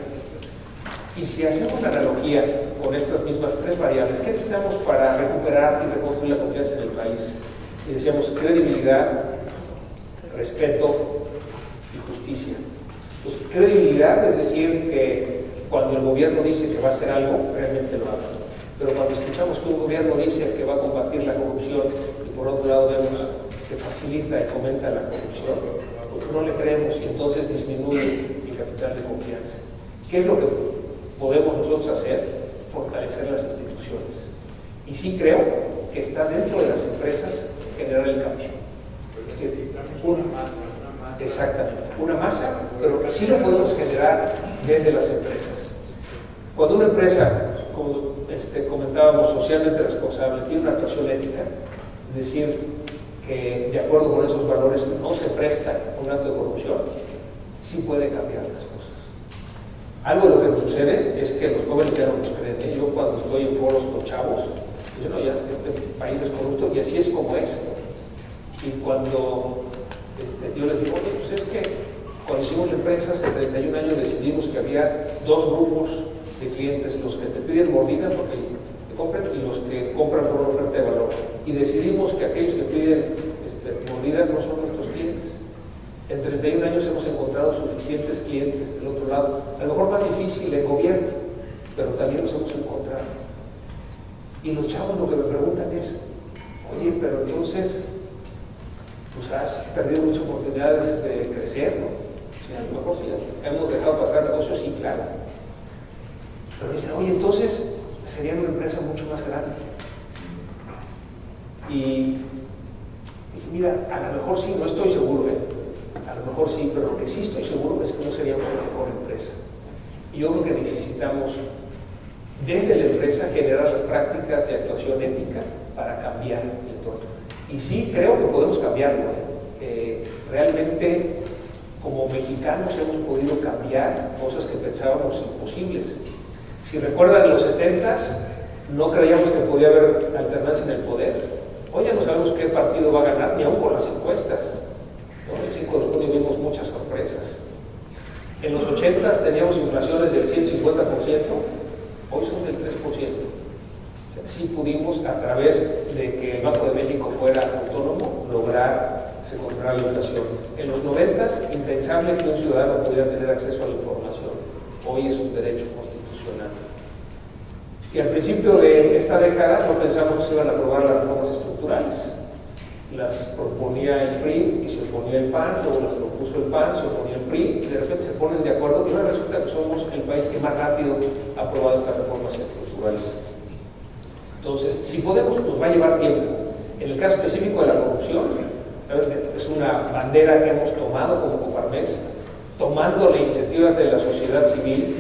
Y si hacemos la analogía con estas mismas tres variables, ¿qué necesitamos para recuperar y reconstruir la confianza en el país? Y decíamos credibilidad, respeto y justicia. Pues credibilidad es decir que cuando el gobierno dice que va a hacer algo, realmente lo haga. Pero cuando escuchamos que un gobierno dice que va a combatir la corrupción y por otro lado vemos que facilita y fomenta la corrupción, pues no le creemos y entonces disminuye el capital de confianza. ¿Qué es lo que podemos nosotros hacer? Fortalecer las instituciones. Y sí creo que está dentro de las empresas generar el cambio. Es decir, una masa. Exactamente, una masa, pero sí lo podemos generar desde las empresas. Cuando una empresa, como comentábamos, socialmente responsable, tiene una actuación ética, es decir, que de acuerdo con esos valores no se presta a un acto de corrupción, sí puede cambiar las cosas. Algo de lo que nos sucede es que los jóvenes ya no nos creen. Yo cuando estoy en foros con chavos, yo no, ya este país es corrupto y así es como es. Y cuando yo les digo, oye, pues es que cuando hicimos la empresa hace 31 años decidimos que había dos grupos de clientes, los que te piden mordida porque te compran y los que compran por una oferta de valor. Y decidimos que aquellos que piden mordidas no son nuestros clientes. En 31 años hemos encontrado suficientes clientes del otro lado, a lo mejor más difícil el gobierno, pero también los hemos encontrado. Y los chavos lo que me preguntan es, oye, pero entonces, pues has perdido muchas oportunidades de crecer, ¿no? Sí, a lo mejor sí, hemos dejado pasar negocios, sí, claro. Pero dicen, oye, entonces sería una empresa mucho más grande. Y dije, mira, a lo mejor sí, no estoy seguro, a lo mejor sí, pero lo que sí estoy seguro es que no seríamos la mejor empresa. Y yo creo que necesitamos, desde la empresa, generar las prácticas de actuación ética para cambiar el entorno. Y sí, creo que podemos cambiarlo. Realmente, como mexicanos, hemos podido cambiar cosas que pensábamos imposibles. Si recuerdan, en los 70s, no creíamos que podía haber alternancia en el poder. Hoy ya no sabemos qué partido va a ganar, ni aún con las encuestas. ¿No? El 5 de junio vimos muchas sorpresas. En los 80s teníamos inflaciones del 150%, hoy son del 3%. O sea, sí pudimos, a través de que el Banco de México fuera autónomo, lograr que se controlara la inflación. En los 90s, impensable que un ciudadano pudiera tener acceso a la información. Hoy es un derecho constitucional. Y al principio de esta década no pensamos que se iban a aprobar las reformas estructurales. Las proponía el PRI y se oponía el PAN, luego las propuso el PAN, se oponía el PRI, y de repente se ponen de acuerdo y ahora resulta que somos el país que más rápido ha aprobado estas reformas estructurales. Entonces, si podemos, nos va a llevar tiempo. En el caso específico de la corrupción, es una bandera que hemos tomado como Coparmex, tomando las iniciativas de la sociedad civil,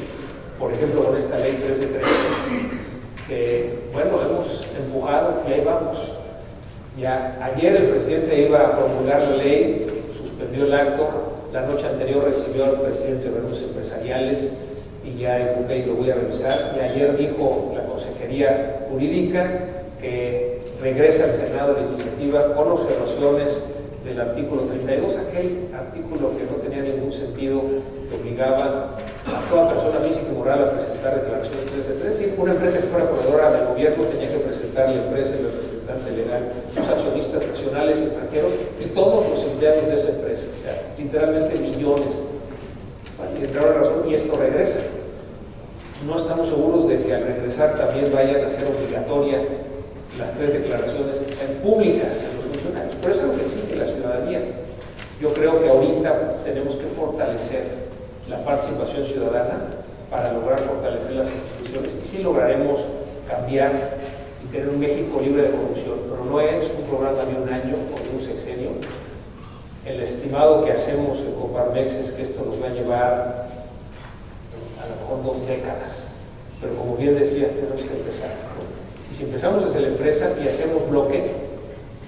por ejemplo con esta ley 1313, que bueno, hemos empujado y ahí vamos. Ya ayer el presidente iba a promulgar la ley, suspendió el acto, la noche anterior recibió al presidente de reuniones empresariales y ya eduqué y lo voy a revisar. Y ayer dijo la Consejería Jurídica que regresa al Senado la iniciativa con observaciones del artículo 32, aquel artículo que no tenía ningún sentido, que obligaba a toda persona física y moral a presentar declaraciones 13.3. Es decir, una empresa que fuera proveedora del gobierno tenía que presentar la empresa, el representante legal, sus accionistas nacionales y extranjeros y todos los empleados de esa empresa, o sea, literalmente millones. Y entraron la razón y esto regresa. No estamos seguros de que al regresar también vayan a ser obligatoria las 3 declaraciones que sean públicas en los funcionarios. Pero eso es lo que exige la ciudadanía. Yo creo que ahorita tenemos que fortalecer la participación ciudadana para lograr fortalecer las instituciones y sí lograremos cambiar y tener un México libre de corrupción, pero no es un programa de un año o de un sexenio. El estimado que hacemos en Coparmex es que esto nos va a llevar a lo mejor 2 décadas. Pero como bien decías, tenemos que empezar, ¿no? Y si empezamos desde la empresa y hacemos bloque,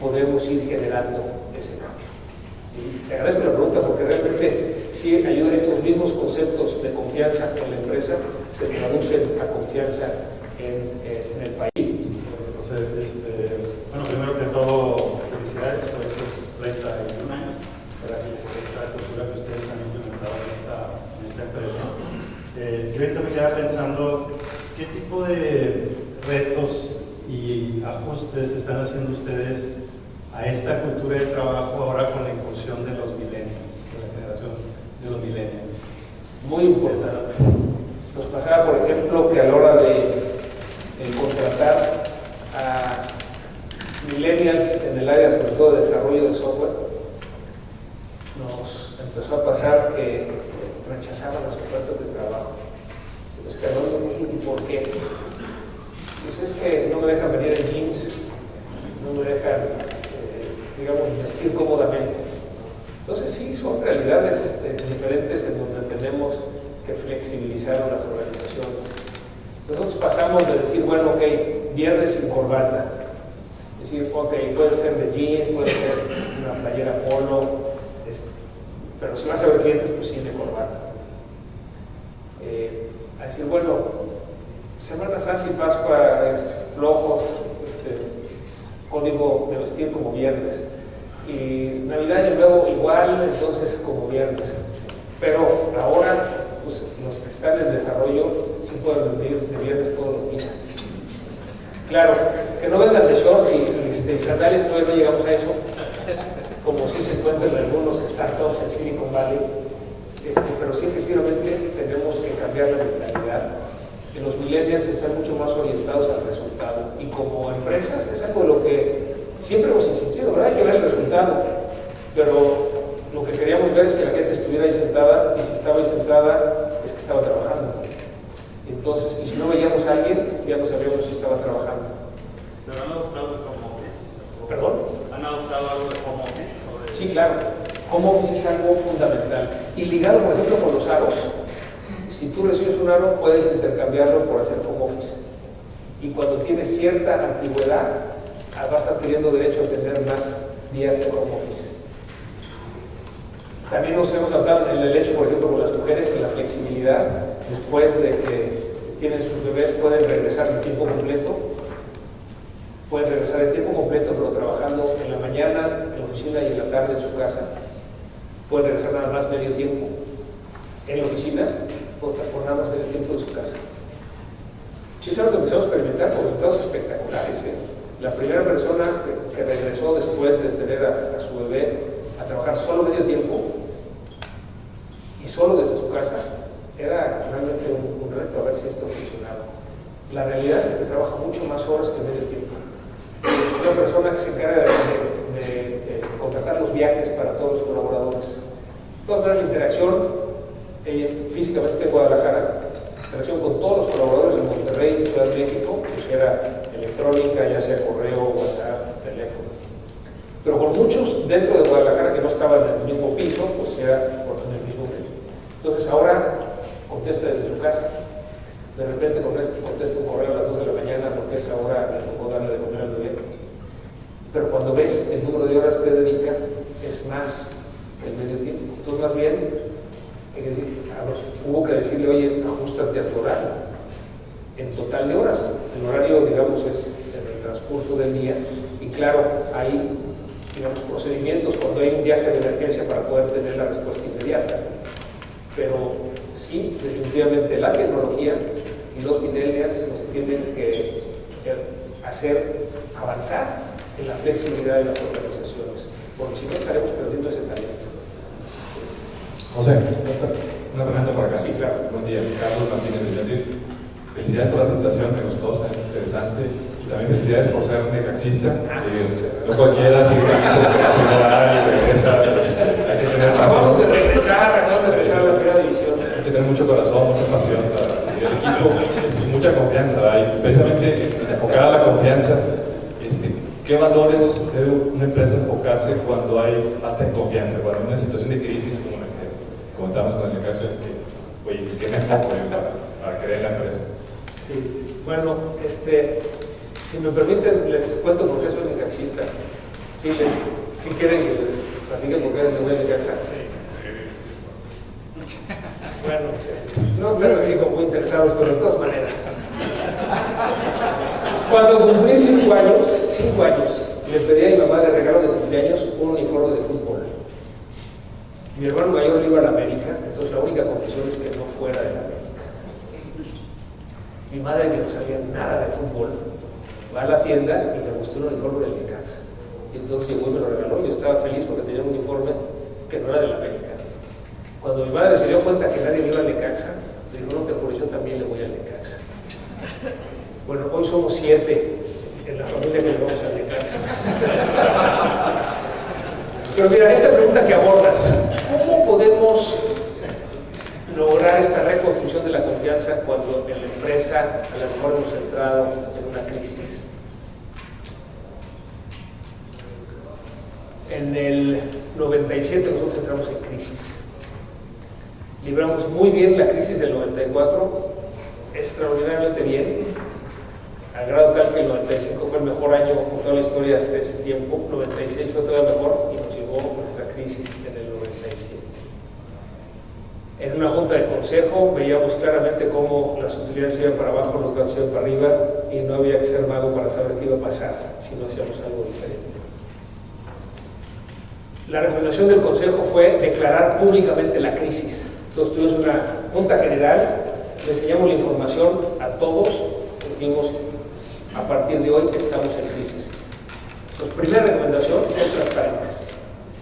podremos ir generando ese cambio. Y te agradezco la pregunta porque realmente sí ayudan estos mismos conceptos de confianza en la empresa, se traducen a confianza en el país. Entonces, bueno, primero que todo, felicidades por esos 31 años. Gracias por esta cultura que ustedes han implementado en esta empresa. Yo ahorita me quedaba pensando, ¿qué tipo de retos y ajustes están haciendo ustedes a esta cultura de trabajo ahora con la incursión de los millennials, de la generación de los millennials? Muy importante. Nos pasaba, por ejemplo, que a la hora de contratar a millennials en el área, sobre todo de desarrollo de software, nos empezó a pasar que rechazaban las ofertas de trabajo. Pues que no, ¿y por qué? Pues es que no me dejan venir en jeans, no me dejan, digamos, vestir cómodamente. Entonces sí, son realidades diferentes en donde tenemos que flexibilizar las organizaciones. Nosotros pasamos de decir, bueno, ok, viernes sin corbata. Decir, ok, puede ser de jeans, puede ser una playera polo, pero si vas a ver clientes, pues sí de corbata. A decir, bueno, Semana Santa y Pascua es flojo, código de vestir como viernes. Y Navidad y Nuevo igual, entonces como viernes. Pero ahora, pues los que están en desarrollo sí pueden venir de viernes todos los días. Claro, que no vengan de shorts y sandalias, todavía no llegamos a eso, como sí se encuentran en algunos startups en Silicon Valley, pero sí efectivamente tenemos que cambiar la mentalidad. Que los millennials están mucho más orientados al resultado y como empresas es algo de lo que siempre hemos insistido, ¿verdad? Hay que ver el resultado, pero lo que queríamos ver es que la gente estuviera ahí sentada, y si estaba ahí sentada es que estaba trabajando. Entonces, y si no veíamos a alguien, ya no sabíamos si estaba trabajando. ¿Pero han adoptado el home office? ¿Perdón? ¿Han adoptado algo de home office? Sí, claro. Home office es algo fundamental. Y ligado, por ejemplo, con los aros. Si tú recibes un aro, puedes intercambiarlo por hacer home office. Y cuando tienes cierta antigüedad, vas adquiriendo derecho a tener más días de home office. También nos hemos adaptado en el hecho, por ejemplo, con las mujeres, en la flexibilidad. Después de que tienen sus bebés, pueden regresar de tiempo completo. Pueden regresar de tiempo completo, pero trabajando en la mañana, en la oficina y en la tarde en su casa. Pueden regresar nada más medio tiempo en la oficina o por nada más medio tiempo en su casa. Y es algo que empezamos a experimentar con resultados espectaculares. La primera persona que regresó después de tener a su bebé a trabajar solo medio tiempo y solo desde su casa, era realmente un reto a ver si esto funcionaba. La realidad es que trabaja mucho más horas que medio tiempo. Una persona que se encarga de contratar los viajes para todos los colaboradores. De todas maneras, la interacción físicamente está en Guadalajara, la interacción con todos los colaboradores en Monterrey, Ciudad de México, pues era electrónica, ya sea correo, WhatsApp, teléfono. Pero con muchos dentro de Guadalajara que no estaban en el mismo piso, pues era en el mismo piso. Entonces ahora contesta desde su casa. De repente contesta un correo a las 2 de la mañana porque esa hora le tocó darle de comer al bebé. Pero cuando ves el número de horas que dedica, es más que el medio tiempo. Entonces, más bien, hay que decir, hubo que decirle, oye, ajustate a tu horario. En total de horas. El horario, digamos, es en el transcurso del día. Y claro, hay, digamos, procedimientos cuando hay un viaje de emergencia para poder tener la respuesta inmediata. Pero sí, definitivamente la tecnología y los millennials nos tienen que hacer avanzar en la flexibilidad de las organizaciones, porque si no estaremos perdiendo ese talento. José, una pregunta por acá. Sí, claro. Buen día, Carlos Martínez de Madrid. Felicidades por la presentación, me gustó, está interesante. Y también felicidades por ser necaxista. No cualquiera sigue y regresa. Hay que tener Acabamos de regresar a la primera división. Hay que tener mucho corazón, mucha pasión para seguir el equipo, mucha confianza. Y precisamente enfocada a la confianza, ¿qué valores debe una empresa enfocarse cuando hay falta de confianza? Cuando hay una situación de crisis como la que comentamos con el Necaxa, que oye, ¿qué me enfoco para creer en la empresa? Sí. Bueno, si me permiten, les cuento por qué soy necaxista. Si quieren que les platique por qué les voy a Necaxa. Bueno, no están así como muy interesados, pero de todas maneras. Cuando cumplí 5 años, le pedí a mi mamá de regalo de cumpleaños un uniforme de fútbol. Mi hermano mayor iba a la América, entonces la única condición es que no fuera de la América. Mi madre, que no sabía nada de fútbol, va a la tienda y le gustó un uniforme del Necaxa. Y entonces llegó y me lo regaló. Yo estaba feliz porque tenía un uniforme que no era de la América. Cuando mi madre se dio cuenta que nadie le iba al Necaxa, dijo, no te apures, yo también le voy al Necaxa. Bueno, hoy somos 7 en la familia que le vamos al Necaxa. Pero mira, esta pregunta que abordas, ¿cómo podemos lograr esta reconstrucción de la confianza cuando en la empresa a lo mejor hemos entrado en una crisis? En el 97 nosotros entramos en crisis. Libramos muy bien la crisis del 94, extraordinariamente bien, al grado tal que el 95 fue el mejor año por toda la historia hasta ese tiempo, 96 fue todavía mejor y nos llegó nuestra crisis en el 97. En una junta de consejo veíamos claramente cómo las utilidades iban para abajo, los gastos iban para arriba y no había que ser mago para saber qué iba a pasar si no hacíamos algo diferente. La recomendación del consejo fue declarar públicamente la crisis. Entonces tuvimos una junta general, le enseñamos la información a todos, dijimos, a partir de hoy estamos en crisis. Entonces, primera recomendación, ser transparentes.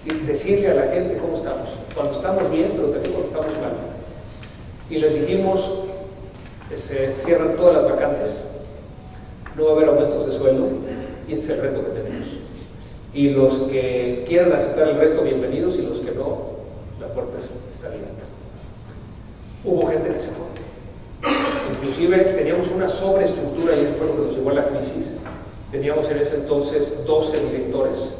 ¿Sí? Decirle a la gente cómo estamos. Cuando estamos bien, pero también cuando estamos mal. Y les dijimos, se cierran todas las vacantes, no va a haber aumentos de sueldo, y este es el reto que tenemos. Y los que quieran aceptar el reto, bienvenidos, y los que no, la puerta está abierta. Hubo gente que se fue. Inclusive teníamos una sobreestructura y eso fue lo que nos llevó a la crisis. Teníamos en ese entonces 12 directores.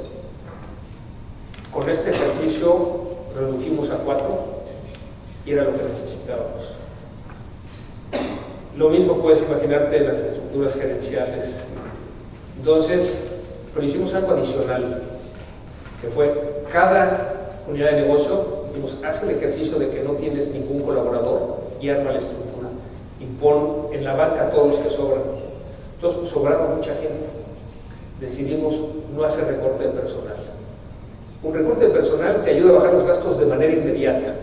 Con este ejercicio redujimos a 4 y era lo que necesitábamos. Lo mismo puedes imaginarte en las estructuras gerenciales. Entonces, pero hicimos algo adicional, que fue cada unidad de negocio, dijimos, haz el ejercicio de que no tienes ningún colaborador y arma la estructura. Y pon en la banca a todos los que sobran. Entonces, sobraba mucha gente. Decidimos no hacer recorte de personal. Un recorte de personal te ayuda a bajar los gastos de manera inmediata,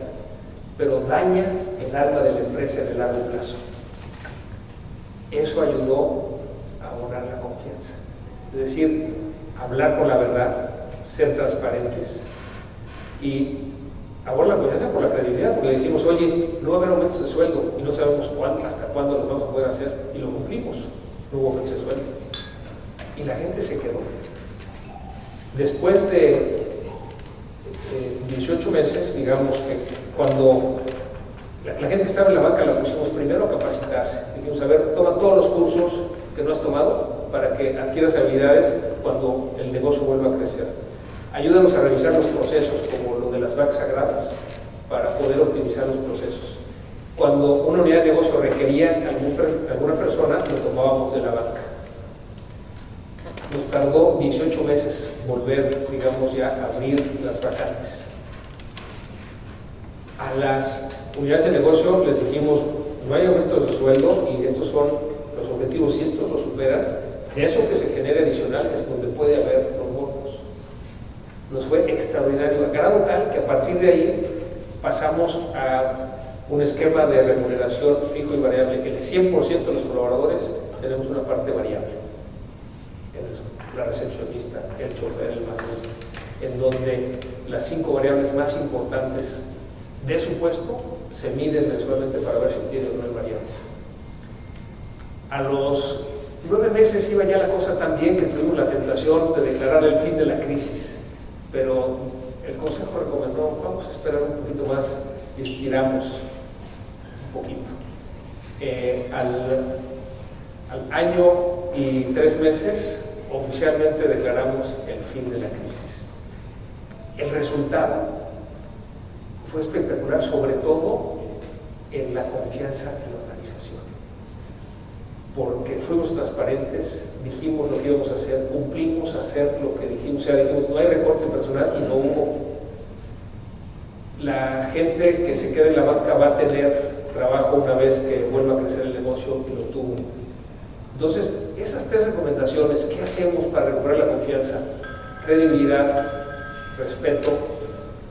pero daña el alma de la empresa en el largo plazo. Eso ayudó a abonar la confianza. Es decir, hablar con la verdad, ser transparentes y abonar la confianza por la credibilidad, porque le dijimos, oye, no va a haber aumentos de sueldo y no sabemos hasta cuándo los vamos a poder hacer, y lo cumplimos, no hubo aumentos de sueldo. Y la gente se quedó. Después de 18 meses, digamos que cuando la gente que estaba en la banca la pusimos primero a capacitarse. Dijimos, a ver, toma todos los cursos que no has tomado para que adquieras habilidades cuando el negocio vuelva a crecer. Ayúdanos a revisar los procesos, como lo de las vacas sagradas, para poder optimizar los procesos. Cuando una unidad de negocio requería alguna persona, lo tomábamos de la banca. Nos tardó 18 meses volver, digamos, ya a abrir las vacantes. A las unidades de negocio les dijimos, no hay aumentos de sueldo y estos son los objetivos. Si estos lo superan, de eso que se genere adicional es donde puede haber los montos. Nos fue extraordinario, a grado tal que a partir de ahí pasamos a un esquema de remuneración fijo y variable. El 100% de los colaboradores tenemos una parte variable. La recepcionista, el chofer, el almacenista, en donde las 5 variables más importantes de su puesto se miden mensualmente para ver si tiene o no el variable. A los 9 meses iba ya la cosa tan bien que tuvimos la tentación de declarar el fin de la crisis, pero el consejo recomendó, vamos a esperar un poquito más y estiramos un poquito. Al año y 3 meses oficialmente declaramos el fin de la crisis. El resultado fue espectacular, sobre todo en la confianza en la organización. Porque fuimos transparentes, dijimos lo que íbamos a hacer, cumplimos a hacer lo que dijimos, o sea, dijimos no hay recortes de personal y no hubo. La gente que se quede en la banca va a tener trabajo una vez que vuelva a crecer el negocio y lo tuvo. Entonces, esas 3 recomendaciones, ¿qué hacemos para recuperar la confianza? Credibilidad, respeto,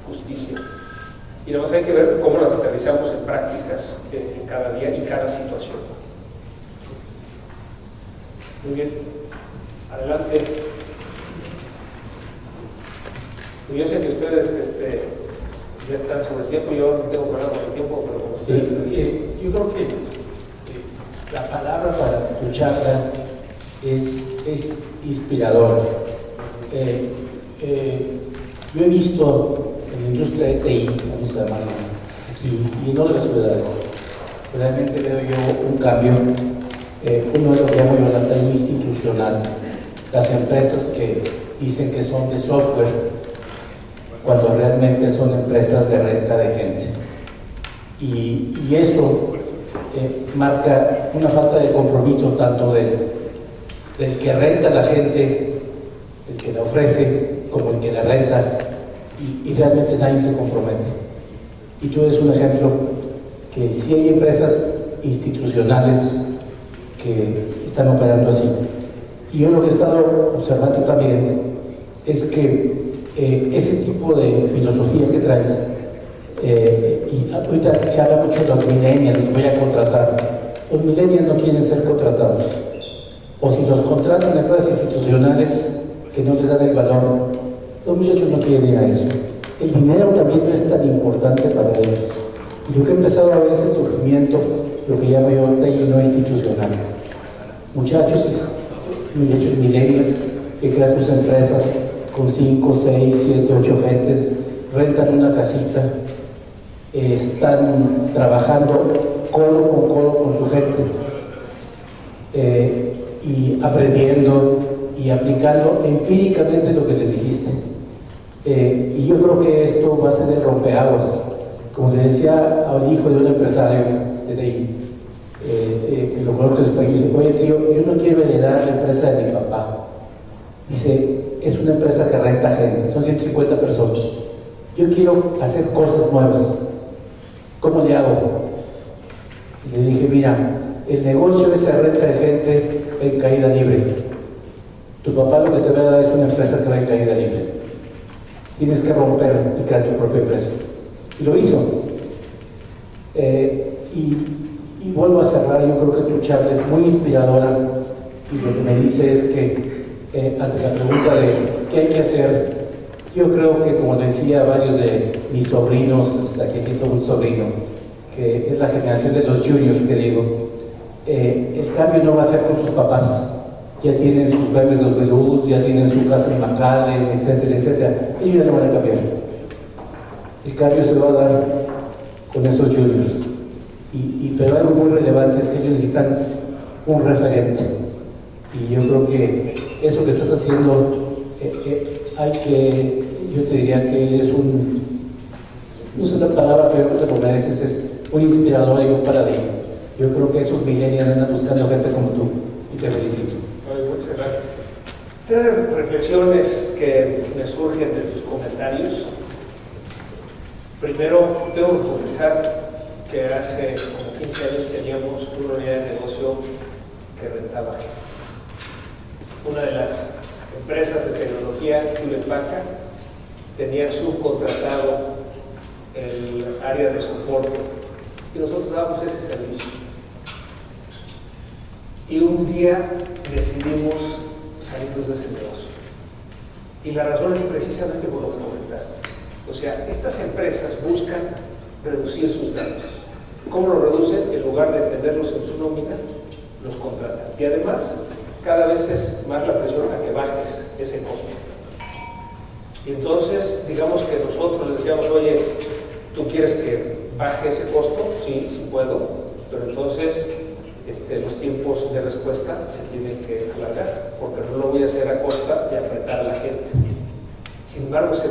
justicia. Y nada más hay que ver cómo las aterrizamos en prácticas en cada día y cada situación. Muy bien, adelante. Yo sé que ustedes ya están sobre el tiempo, yo no tengo problema con el tiempo, pero como ustedes... Yo creo que la palabra para tu charla es inspiradora. Yo he visto en la industria de TI, vamos a llamarlo aquí, y en otras ciudades, realmente veo yo un cambio. Uno es lo que llamo yo la TI institucional, las empresas que dicen que son de software, cuando realmente son empresas de renta de gente. Y eso marca una falta de compromiso tanto del que renta a la gente, el que la ofrece, como el que la renta, y realmente nadie se compromete. Y tú eres un ejemplo que sí hay empresas institucionales que están operando así. Y yo lo que he estado observando también es que ese tipo de filosofía que traes, y ahorita se habla mucho de los millennials, voy a contratar. Los millennials no quieren ser contratados, o si los contratan empresas institucionales que no les dan el valor, los muchachos no quieren ir a eso. El dinero también no es tan importante para ellos. Y lo que he empezado a ver es el surgimiento, lo que llamo yo TI no institucional. Muchachos millennials que crean sus empresas con 5, 6, 7, 8 gentes, rentan una casita, están trabajando codo con codo con su gente, y aprendiendo y aplicando empíricamente lo que les dijiste. Y yo creo que esto va a ser el rompeaguas. Como le decía al hijo de un empresario de TI, que lo conozco en español, dice: oye tío, yo no quiero heredar la empresa de mi papá. Dice: es una empresa que renta gente, son 150 personas. Yo quiero hacer cosas nuevas. ¿Cómo le hago? Y le dije: mira, el negocio de esa renta de gente en caída libre. Tu papá lo que te va a dar es una empresa que va en caída libre. Tienes que romper y crear tu propia empresa. Y lo hizo. Y vuelvo a cerrar. Yo creo que tu charla es muy inspiradora, y lo que me dice es que ante la pregunta de qué hay que hacer, yo creo que, como decía varios de mis sobrinos, hasta aquí tengo un sobrino que es la generación de los juniors, que digo, el cambio no va a ser con sus papás. Ya tienen sus bebés de los Belús, ya tienen su casa en McAllen, etcétera, etcétera. Ellos ya no van a cambiar. El cambio se va a dar con esos juniors. Pero algo muy relevante es que ellos necesitan un referente. Y yo creo que eso que estás haciendo, yo te diría que es no sé la palabra, pero creo que te lo mereces, es muy inspirador y un paradigma. Yo creo que esos millennials andan buscando gente como tú, y te felicito. Muchas gracias. 3 reflexiones que me surgen de tus comentarios. Primero, tengo que confesar que hace como 15 años teníamos una unidad de negocio que rentaba gente. Una de las empresas de tecnología, Hewlett Packard, tenía subcontratado el área de soporte y nosotros dábamos ese servicio. Y un día decidimos salirnos de ese negocio. Y la razón es precisamente por lo que comentaste. O sea, estas empresas buscan reducir sus gastos. ¿Cómo lo reducen? En lugar de tenerlos en su nómina, los contratan. Y además, cada vez es más la presión a que bajes ese costo. Y entonces, digamos que nosotros les decíamos: oye, ¿tú quieres que baje ese costo? Sí, sí puedo, pero entonces los tiempos de respuesta se tienen que alargar, porque no lo voy a hacer a costa de apretar a la gente. Sin embargo, se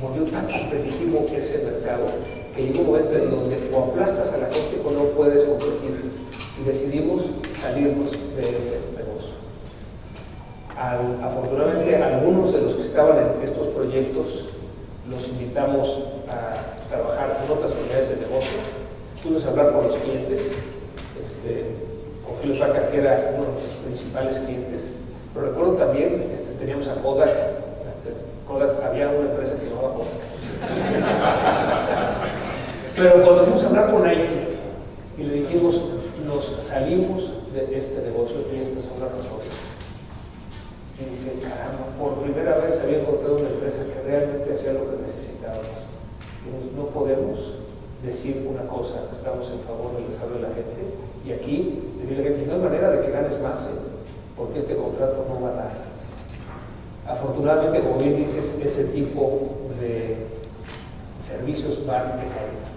volvió tan competitivo ese mercado que llegó un momento en donde o aplastas a la gente o no puedes competir. Y decidimos salirnos de ese negocio. Afortunadamente, algunos de los que estaban en estos proyectos los invitamos a trabajar en otras unidades de negocio. Fuimos a hablar con los clientes, con Hewlett Packard, que era uno de nuestros principales clientes. Pero recuerdo también, teníamos a Kodak. Kodak, había una empresa que se llamaba Kodak. Pero cuando fuimos a hablar con Nike y le dijimos, nos salimos de este negocio y estas son las razones. Y dice, caramba, por primera vez había encontrado una empresa que realmente hacía lo que necesitábamos. Y no podemos decir una cosa, estamos en favor del desarrollo de la gente, y aquí decirle a la gente, no hay manera de que ganes más, porque este contrato no va a dar. Afortunadamente, como bien dices, ese tipo de servicios van de caída,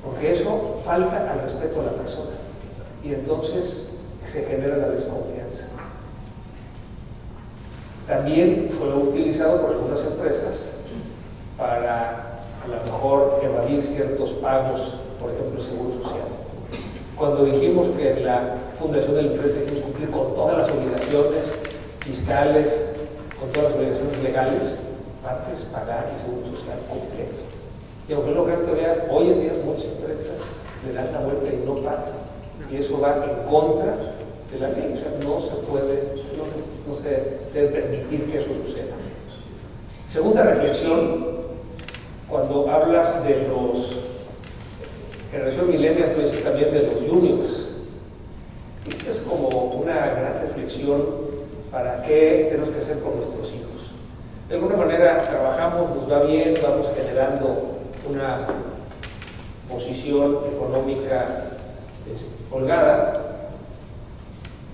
porque eso falta al respeto a la persona, y entonces se genera la desconfianza. También fue utilizado por algunas empresas para a lo mejor evadir ciertos pagos, por ejemplo, el Seguro Social. Cuando dijimos que la fundación de la empresa dijimos cumplir con todas las obligaciones fiscales, con todas las obligaciones legales, parte es pagar el Seguro Social completo. Y aunque no crean todavía, hoy en día muchas empresas le dan la vuelta y no pagan. Y eso va en contra de la ley. O sea, no se debe permitir que eso suceda. Segunda reflexión, cuando hablas de los generación millennials, tú dices también de los juniors. Esta es como una gran reflexión para qué tenemos que hacer con nuestros hijos. De alguna manera trabajamos, nos va bien, vamos generando una posición económica holgada.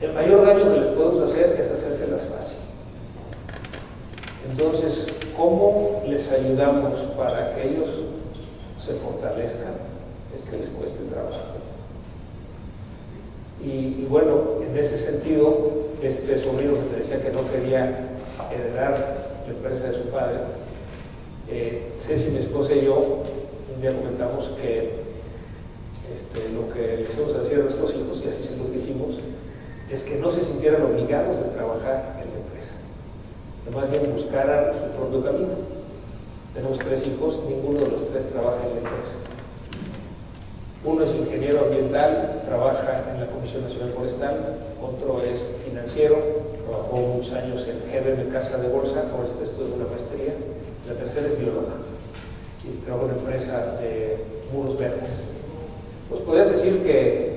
El mayor daño que les podemos hacer es hacérselas fácil. Entonces, ¿cómo les ayudamos para que ellos se fortalezcan? Es que les cueste trabajo. Y bueno, en ese sentido, este sobrino que te decía que no quería heredar la empresa de su padre, Ceci, mi esposa y yo, un día comentamos que lo que les íbamos a decir a nuestros hijos, y así se los dijimos, es que no se sintieran obligados de trabajar en la empresa, que más bien buscaran su propio camino. Tenemos 3 hijos, ninguno de los 3 trabaja en la empresa. Uno es ingeniero ambiental, trabaja en la Comisión Nacional Forestal, otro es financiero, trabajó muchos años en GBM Casa de Bolsa, ahora está estudiando una maestría, la tercera es bióloga y trabaja en una empresa de muros verdes. Pues podrías decir que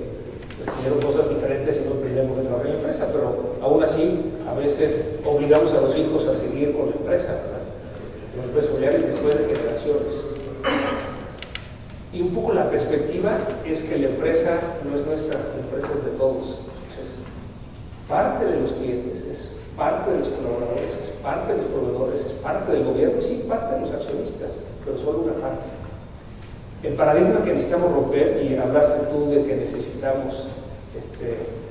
estudiaron cosas diferentes y no aprendieron que trabajar en la empresa, pero aún así a veces obligamos a los hijos a seguir con la empresa, ¿verdad? Con la empresa familiar y después de generaciones. Y un poco la perspectiva es que la empresa no es nuestra, la empresa es de todos. Es parte de los clientes, es parte de los colaboradores, es parte de los proveedores, es parte del gobierno, sí, parte de los accionistas, pero solo una parte. El paradigma que necesitamos romper, y hablaste tú de que necesitamos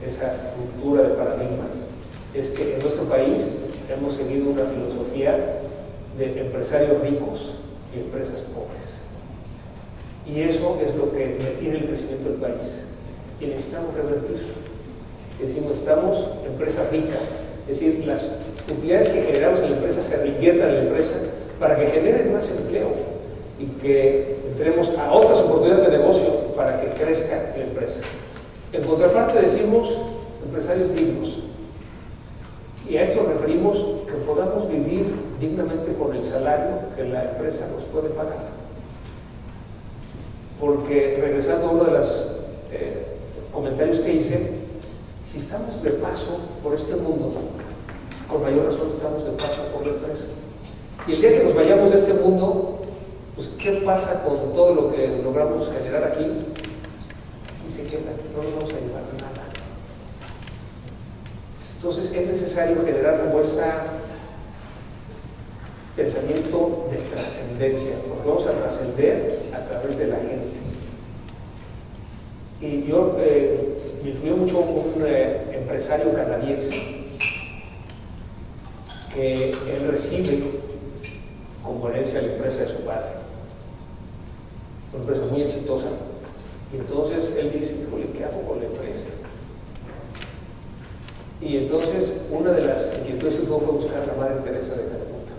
esa ruptura de paradigmas, es que en nuestro país hemos seguido una filosofía de empresarios ricos y empresas pobres. Y eso es lo que detiene el crecimiento del país. Y necesitamos revertir. Decimos, estamos empresas ricas, es decir, las utilidades que generamos en la empresa se reinviertan en la empresa para que generen más empleo y que entremos a otras oportunidades de negocio para que crezca la empresa. En contraparte decimos empresarios dignos. Y a esto nos referimos que podamos vivir dignamente con el salario que la empresa nos puede pagar. Porque, regresando a uno de los comentarios que hice, si estamos de paso por este mundo, con mayor razón estamos de paso por la empresa. Y el día que nos vayamos de este mundo, pues ¿qué pasa con todo lo que logramos generar aquí? Aquí se queda, no nos vamos a llevar nada. Entonces es necesario generar como ese pensamiento de trascendencia, porque vamos a trascender a través de la gente. Y yo me influyó mucho un empresario canadiense que él recibe como herencia la empresa de su padre. una empresa muy exitosa. Y entonces él dice, híjole, ¿qué hago con la empresa? Y entonces una de las inquietudes que tuvo fue buscar a la Madre Teresa de Calcuta.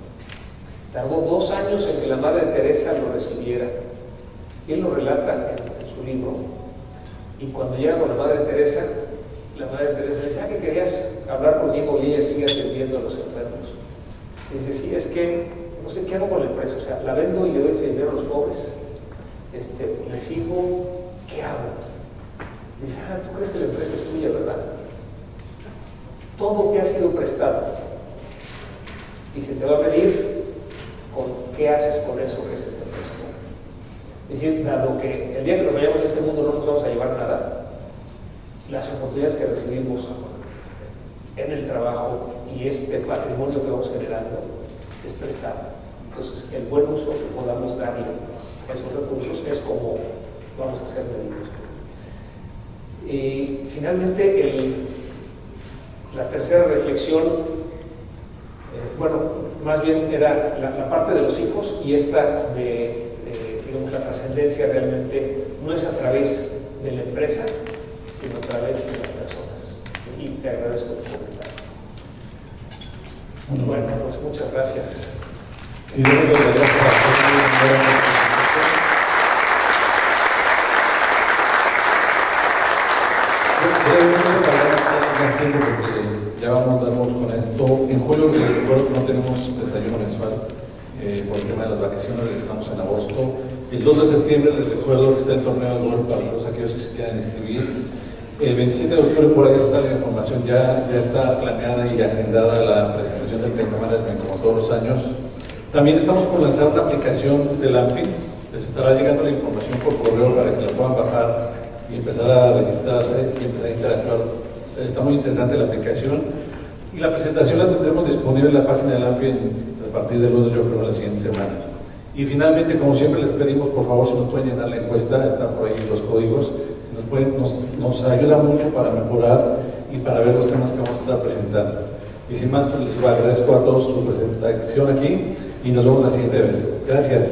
Tardó 2 años en que la Madre Teresa lo recibiera. Y él lo relata en su libro. Y cuando llega con la Madre Teresa le dice, ¿que querías hablar conmigo? Y ella sigue atendiendo a los enfermos. Y dice, sí, es que no sé qué hago con la empresa, o sea, la vendo y le doy ese dinero a los pobres. Le sigo, ¿qué hago? Dice, tú crees que la empresa es tuya, ¿verdad? Todo te ha sido prestado y se te va a pedir con qué haces con eso que se te prestó. Es decir, dado que el día que nos vayamos de este mundo no nos vamos a llevar nada, las oportunidades que recibimos en el trabajo y este patrimonio que vamos generando es prestado. Entonces, el buen uso que podamos darle a esos recursos es como vamos a hacer medidos. Y finalmente, la tercera reflexión, más bien era la parte de los hijos, y esta digamos, la trascendencia realmente no es a través de la empresa, sino a través de las personas. Y te agradezco tu comentario. Bueno, pues muchas gracias. Sí, gracias a todos. Más tiempo porque ya vamos a darnos con esto. En julio recuerdo que no tenemos desayuno mensual por el tema de las vacaciones, regresamos en agosto. El 2 de septiembre les recuerdo que está el torneo de golf para todos aquellos que se quieran inscribir. El 27 de octubre por ahí está la información, ya está planeada y agendada la presentación del Techno Management como todos los años. También estamos por lanzar una aplicación del AMPI, les estará llegando la información por correo para que la puedan bajar y empezar a registrarse y empezar a interactuar. Está muy interesante la aplicación y la presentación la tendremos disponible en la página del AMPI a partir de lunes, yo creo, la siguiente semana. Y finalmente, como siempre les pedimos, por favor, si nos pueden llenar la encuesta, están por ahí los códigos, nos ayuda mucho para mejorar y para ver los temas que vamos a estar presentando. Y sin más, pues les agradezco a todos su presentación aquí y nos vemos la siguiente vez. Gracias.